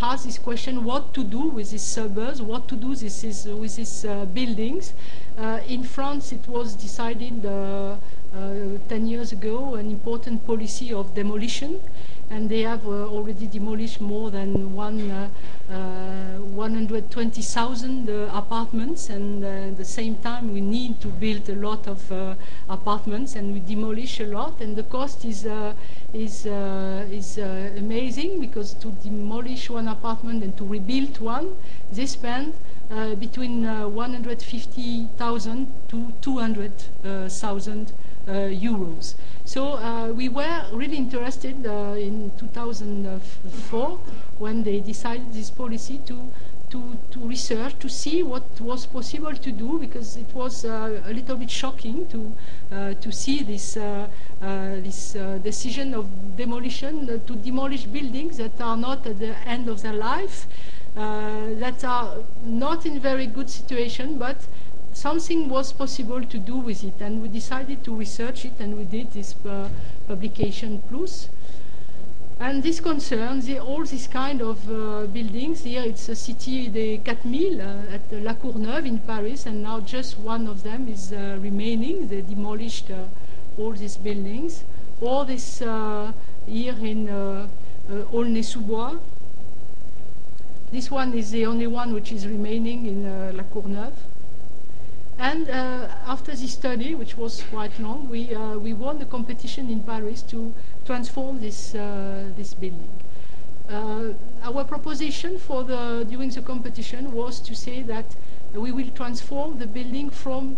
ask this question: what to do with these suburbs? What to do with these buildings? In France, it was decided 10 years ago, an important policy of demolition, and they have already demolished more than 120,000 apartments, and at the same time we need to build a lot of apartments, and we demolish a lot, and the cost is amazing, because to demolish one apartment and to rebuild one, they spend between 150,000 to 200,000 euros. So we were really interested in 2004 when they decided this policy to research, to see what was possible to do, because it was a little bit shocking to see this decision of demolition, to demolish buildings that are not at the end of their life, that are not in very good situation, but something was possible to do with it, and we decided to research it, and we did this publication plus. And this concerns all these kind of buildings. Here it's a Cité des 4000 at La Courneuve in Paris, and now just one of them is remaining. They demolished all these buildings. Or this here in Aulnay-sous-Bois. This one is the only one which is remaining in La Courneuve. And after this study, which was quite long, we won the competition in Paris to transform this building. Our proposition during the competition was to say that we will transform the building from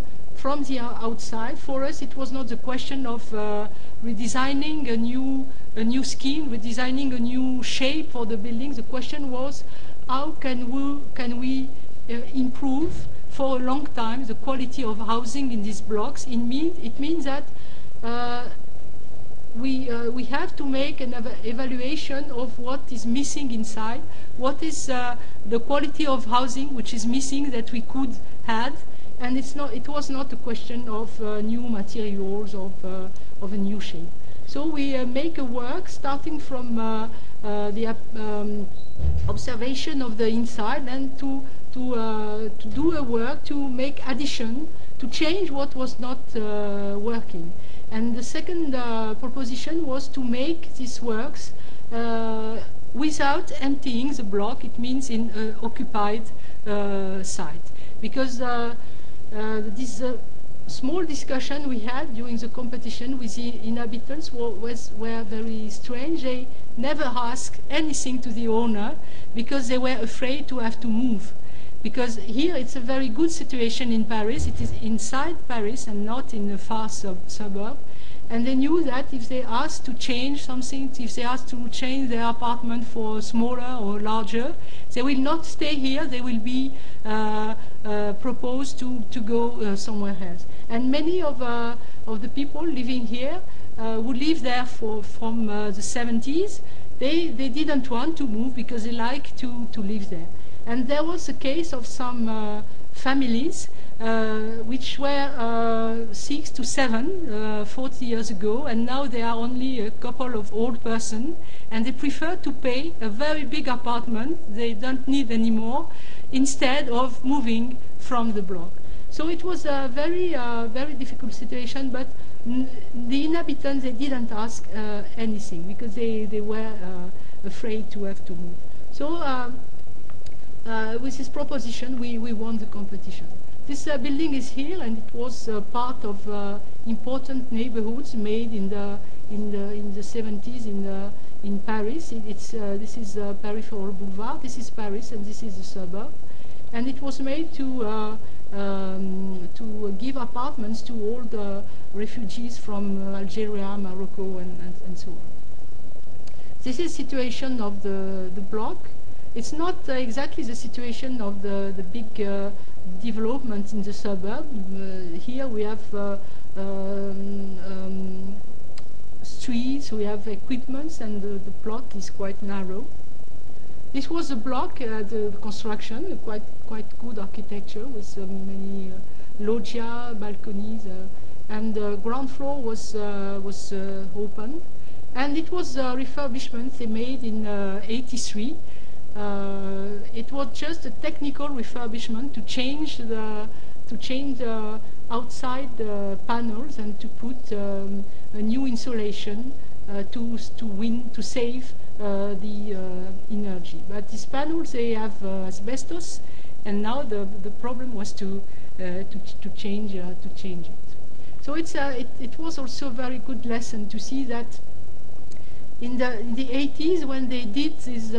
the outside. For us, it was not the question of redesigning a new scheme, redesigning a new shape for the building. The question was, how can we improve for a long time the quality of housing in these blocks? It means that we have to make an evaluation of what is missing inside, what is the quality of housing which is missing that we could have, and it was not a question of new materials, of a new shape. So we make a work starting from the observation of the inside, and to do a work to make addition, to change what was not working. And the second proposition was to make these works without emptying the block. It means in occupied site, because this small discussion we had during the competition with the inhabitants were very strange. They never asked anything to the owner because they were afraid to have to move. Because here it's a very good situation in Paris. It is inside Paris and not in a far suburb. And they knew that if they asked to change something, if they asked to change their apartment for smaller or larger, they will not stay here. They will be proposed to go somewhere else. And many of the people living here who live there from the 70s, they didn't want to move because they like to live there. And there was a case of some families which were 6 to 7 40 years ago, and now they are only a couple of old persons, and they prefer to pay a very big apartment they don't need anymore instead of moving from the block. So it was a very difficult situation, but the inhabitants, they didn't ask anything because they were afraid to have to move. So with this proposition, we won the competition. This building is here, and it was part of important neighborhoods made in the 70s in Paris. This is Peripheral Boulevard. This is Paris, and this is the suburb. And it was made to give apartments to all the refugees from Algeria, Morocco, and so on. This is the situation of the block. It's not exactly the situation of the big development in the suburb. Here we have streets, we have equipments, and the plot is quite narrow. This was a block, the construction, quite good architecture with many loggia, balconies, and the ground floor was open. And it was a refurbishment they made in 83. It was just a technical refurbishment to change the outside panels and to put a new insulation to save the energy. But these panels, they have asbestos, and now the problem was to change it. So it was also a very good lesson to see that in the 80s, when they did this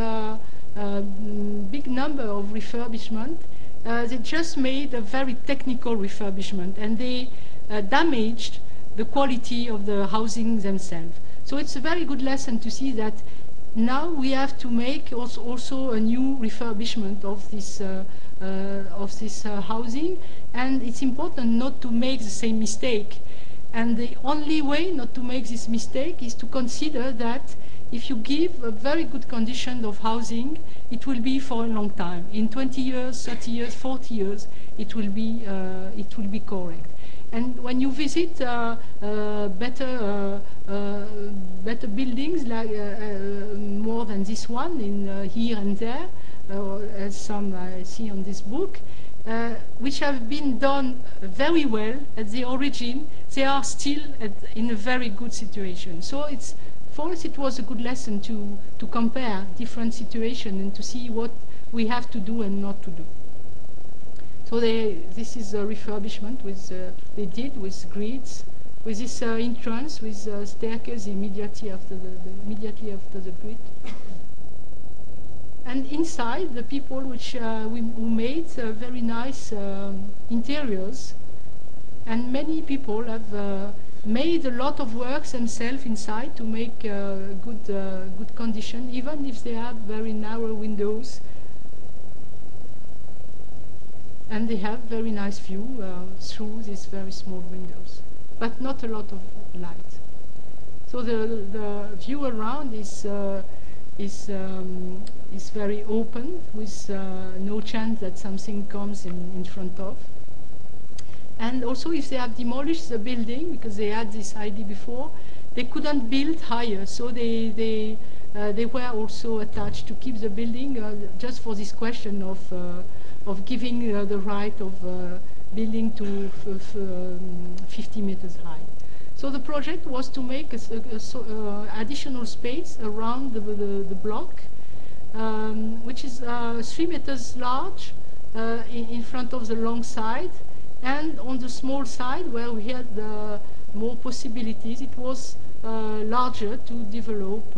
big number of refurbishment, they just made a very technical refurbishment, and they damaged the quality of the housing themselves. So it's a very good lesson to see that now we have to make also a new refurbishment of this housing, and it's important not to make the same mistake. And the only way not to make this mistake is to consider that if you give a very good condition of housing, it will be for a long time. In 20 years, 30 years, 40 years, it will be correct. And when you visit better buildings, like more than this one, in here and there, as some I see on this book, which have been done very well at the origin, they are still in a very good situation. So for us it was a good lesson to compare different situations and to see what we have to do and not to do. So this is a refurbishment they did with grids, with this entrance with staircase immediately after the grid. And inside, the people who made very nice interiors, and many people have made a lot of works themselves inside to make good condition, even if they have very narrow windows, and they have very nice view through these very small windows, but not a lot of light. So the view around is very open, with no chance that something comes in front of. And also, if they have demolished the building, because they had this idea before, they couldn't build higher, so they were also attached to keep the building just for this question of giving the right of building to 50 meters high. So the project was to make additional space around the block, which is 3 meters large in front of the long side, and on the small side where we had more possibilities, it was larger to develop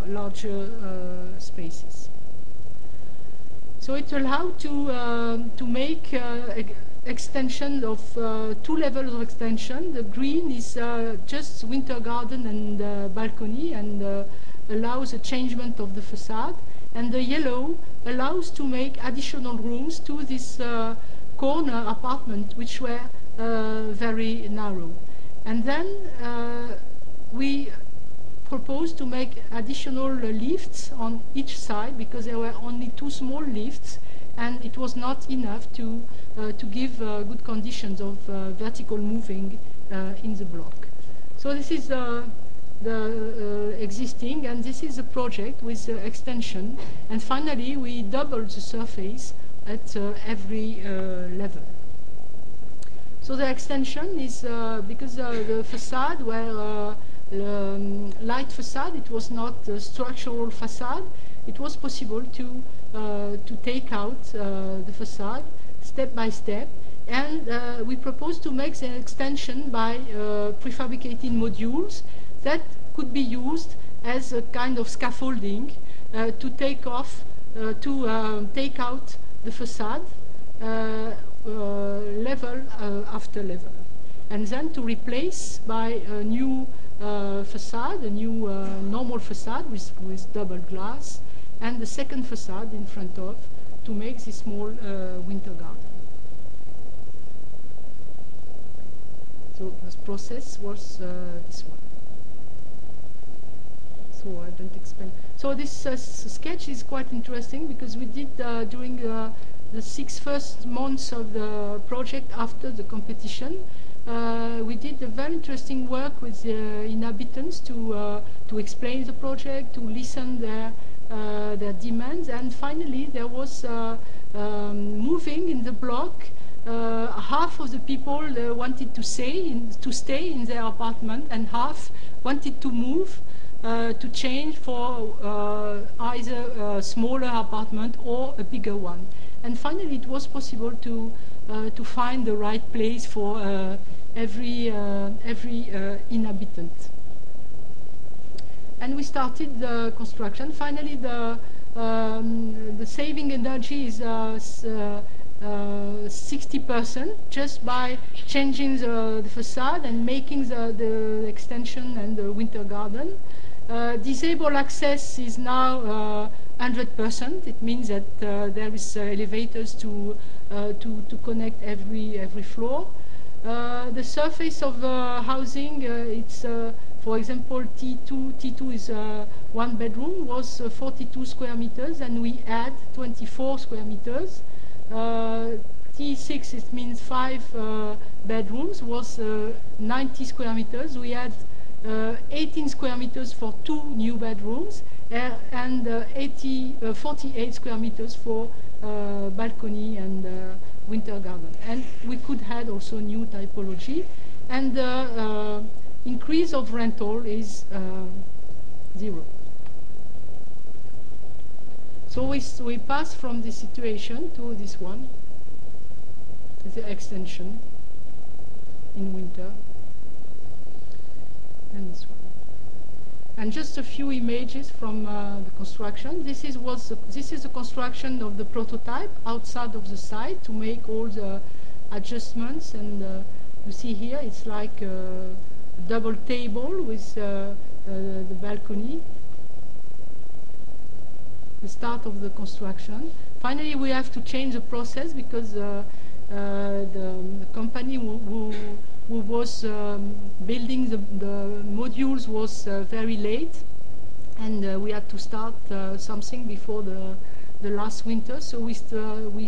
larger spaces. So it allowed to make extension of 2 levels of extension. The green is just winter garden and balcony, and allows a changement of the facade, and the yellow allows to make additional rooms to this corner apartment, which were very narrow. And then we proposed to make additional lifts on each side, because there were only 2 small lifts, and it was not enough to give good conditions of vertical moving in the block. So this is the existing, and this is a project with extension, and finally we doubled the surface at every level. So the extension is because the facade were light facade, it was not a structural facade. It was possible to take out the facade step by step, and we proposed to make the extension by prefabricated modules that could be used as a kind of scaffolding to take out the facade level after level, and then to replace by a new facade, a new normal facade with double glass, and the second facade in front of, to make this small winter garden. So the process was this one. So I don't explain. So this sketch is quite interesting, because we did during the 6 first months of the project after the competition, we did a very interesting work with the inhabitants to explain the project, to listen their demands, and finally there was moving in the block. Half of the people wanted to stay in their apartment, and half wanted to move to change for either a smaller apartment or a bigger one. And finally, it was possible to find the right place for every inhabitant. And we started the construction. Finally, the saving energy is 60% just by changing the facade and making the extension and the winter garden. Disabled access is now 100%. It means that there is elevators to connect every floor. The surface of housing, it's for example T2. T2 is one bedroom, was 42 square meters, and we add 24 square meters. T6, it means 5 bedrooms, was 90 square meters. We had 18 square meters for 2 new bedrooms, and 48 square meters for balcony and winter garden. And we could add also new typology. And the increase of rental is 0. So we pass from this situation to this one, the extension in winter, and this one. And just a few images from the construction. This is the construction of the prototype outside of the site to make all the adjustments. And you see here, it's like a double table with the balcony. The start of the construction. Finally, we have to change the process because the company who was building the modules was very late, and we had to start something before the last winter. So we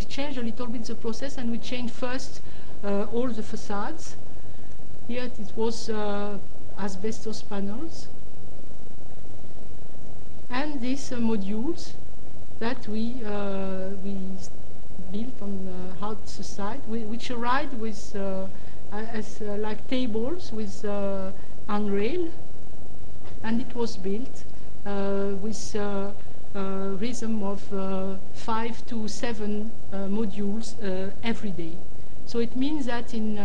changed a little bit the process, and we changed first all the facades. Here it was asbestos panels, and these modules that we built on the side, which arrived with as like tables with handrail, and it was built with a rhythm of 5 to 7 modules every day. So it means that in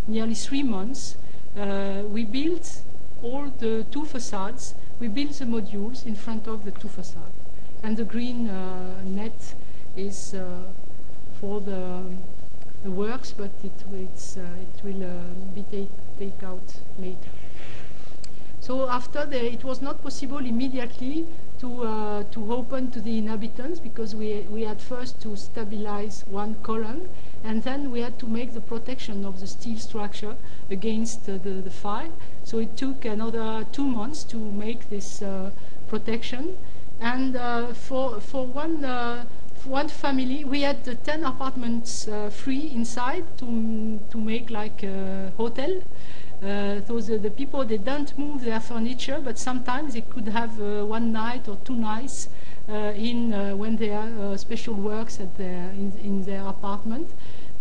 nearly 3 months we built all the 2 facades. We built the modules in front of the 2 facades. And the green net is for the works, but it will be take out later. So after it was not possible immediately to open to the inhabitants, because we had first to stabilize one column, and then we had to make the protection of the steel structure against the fire. So it took another 2 months to make this protection. And for one family, we had 10 apartments free inside to make like a hotel. So the people, they don't move their furniture, but sometimes they could have 1 night or 2 nights when there are special works in their apartment.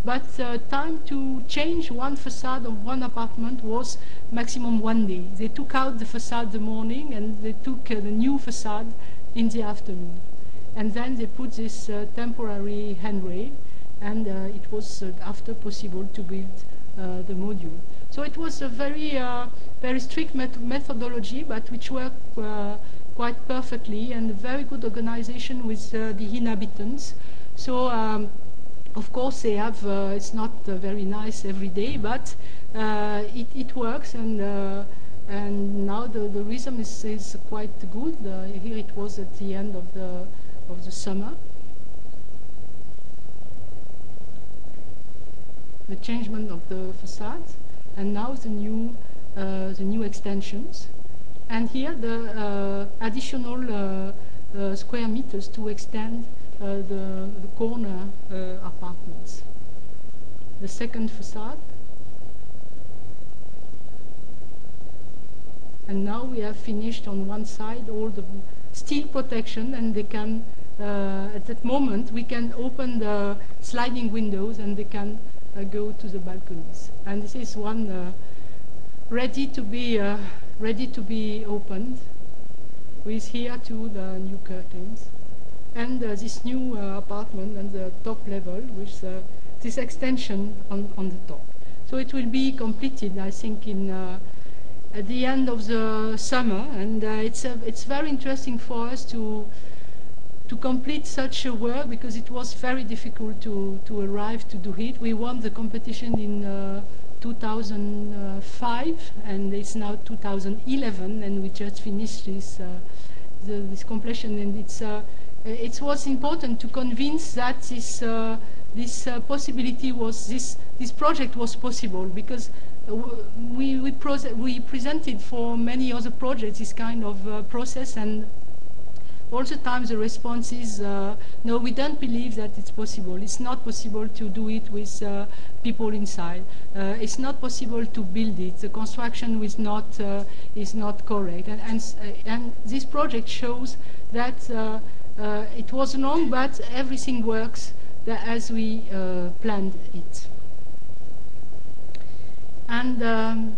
But time to change one facade of one apartment was maximum 1 day. They took out the facade the morning, and they took the new facade in the afternoon. And then they put this temporary handrail, and it was after possible to build the module. So it was a very strict methodology, but which worked quite perfectly, and a very good organization with the inhabitants. So of course they have, it's not very nice every day, but it works, and now the rhythm is quite good. Here it was at the end of the summer. The changement of the facade, and now the new extensions, and here the additional square meters to extend the corner apartments. The second facade, And now we have finished on one side all the steel protection, and they can, at that moment, we can open the sliding windows and they can go to the balconies. And this is one ready to be opened, with here too the new curtains. And this new apartment on the top level with this extension on the top. So it will be completed, I think, at the end of the summer, and it's very interesting for us to complete such a work, because it was very difficult to arrive to do it. We won the competition in 2005, and it's now 2011, and we just finished this completion, and it was important to convince that this possibility was this project was possible, because we presented for many other projects this kind of process, and all the time the response is no, we don't believe that it's possible. It's not possible to do it with people inside. It's not possible to build it. The construction is not correct, and this project shows that it was long, but everything works as we planned it. And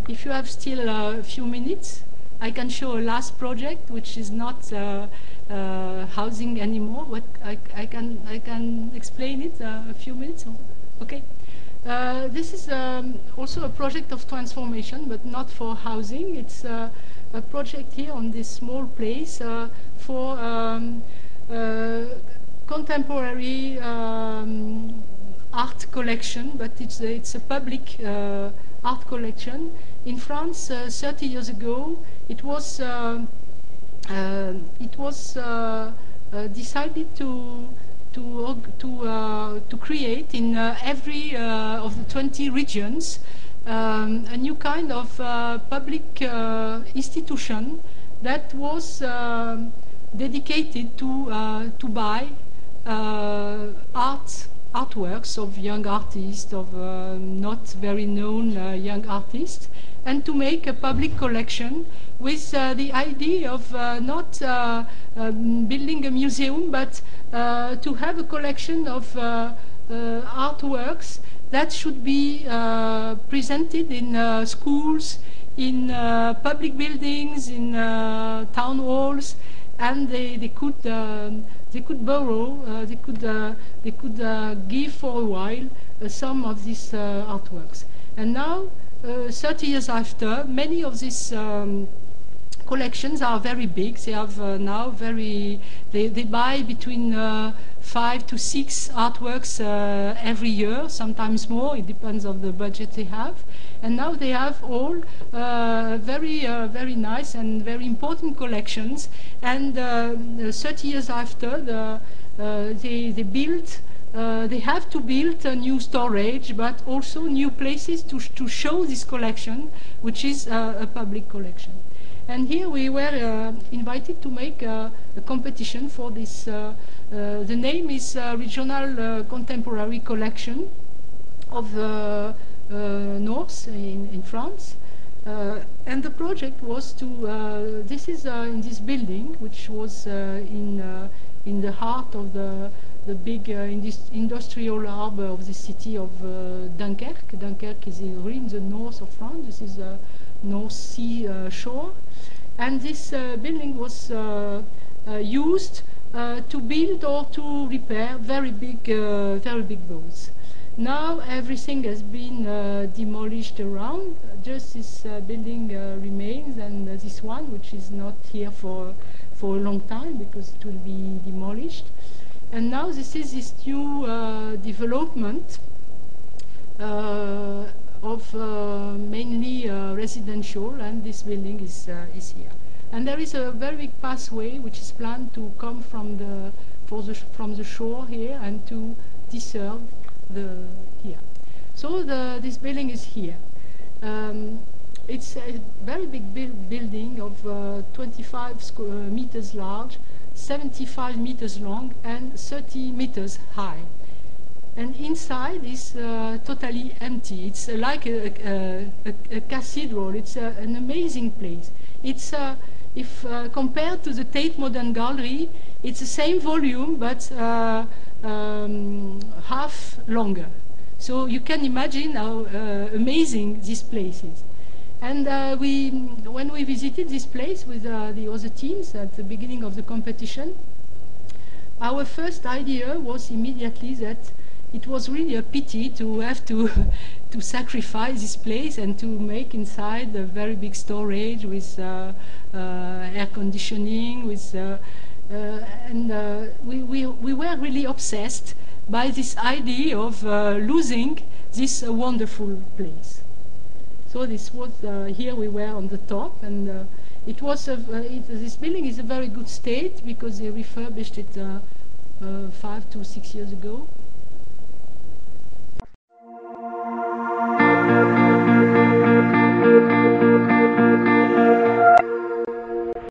if you have still a few minutes, I can show a last project, which is not housing anymore. But I can explain it a few minutes. Okay. This is also a project of transformation, but not for housing. It's a project here on this small place for contemporary art collection, but it's a public art collection. In France, 30 years ago, it was decided to create in every of the 20 regions a new kind of public institution that was dedicated to buy artworks of young artists, of not very known young artists, and to make a public collection with the idea of not building a museum, but to have a collection of artworks that should be presented in schools, in public buildings, in town halls, and they could borrow, they could give for a while some of these artworks. And now, 30 years after, many of these collections are very big. They have now they buy between 5 to 6 artworks every year, sometimes more. It depends on the budget they have. And now they have all very nice and very important collections. And 30 years after, they have to build a new storage, but also new places to show this collection, which is a public collection. And here we were invited to make a competition for this. The name is Regional Contemporary Collection of the North in France. And the project was to, this is in this building, which was in the heart of the big industrial harbor of the city of Dunkirk. Dunkirk is really in the north of France. This is the North Sea shore. And this building was used to build or to repair very big boats. Now everything has been demolished around. Just this building remains, and this one, which is not here for a long time because it will be demolished. And now this is this new development of mainly residential, and this building is here. And there is a very big pathway which is planned to come from the shore here and to deserve here. So this building is here. It's a very big building of 25 meters large, 75 meters long, and 30 meters high. and inside is totally empty. It's like a cathedral. It's an amazing place. It's if compared to the Tate Modern Gallery, it's the same volume but half longer. So you can imagine how amazing this place is. And when we visited this place with the other teams at the beginning of the competition, our first idea was immediately that it was really a pity to have to sacrifice this place and to make inside a very big storage with air conditioning, with and we were really obsessed by this idea of losing this wonderful place. So this was here we were on the top, and it was this building is a very good state because they refurbished it 5 to 6 years ago.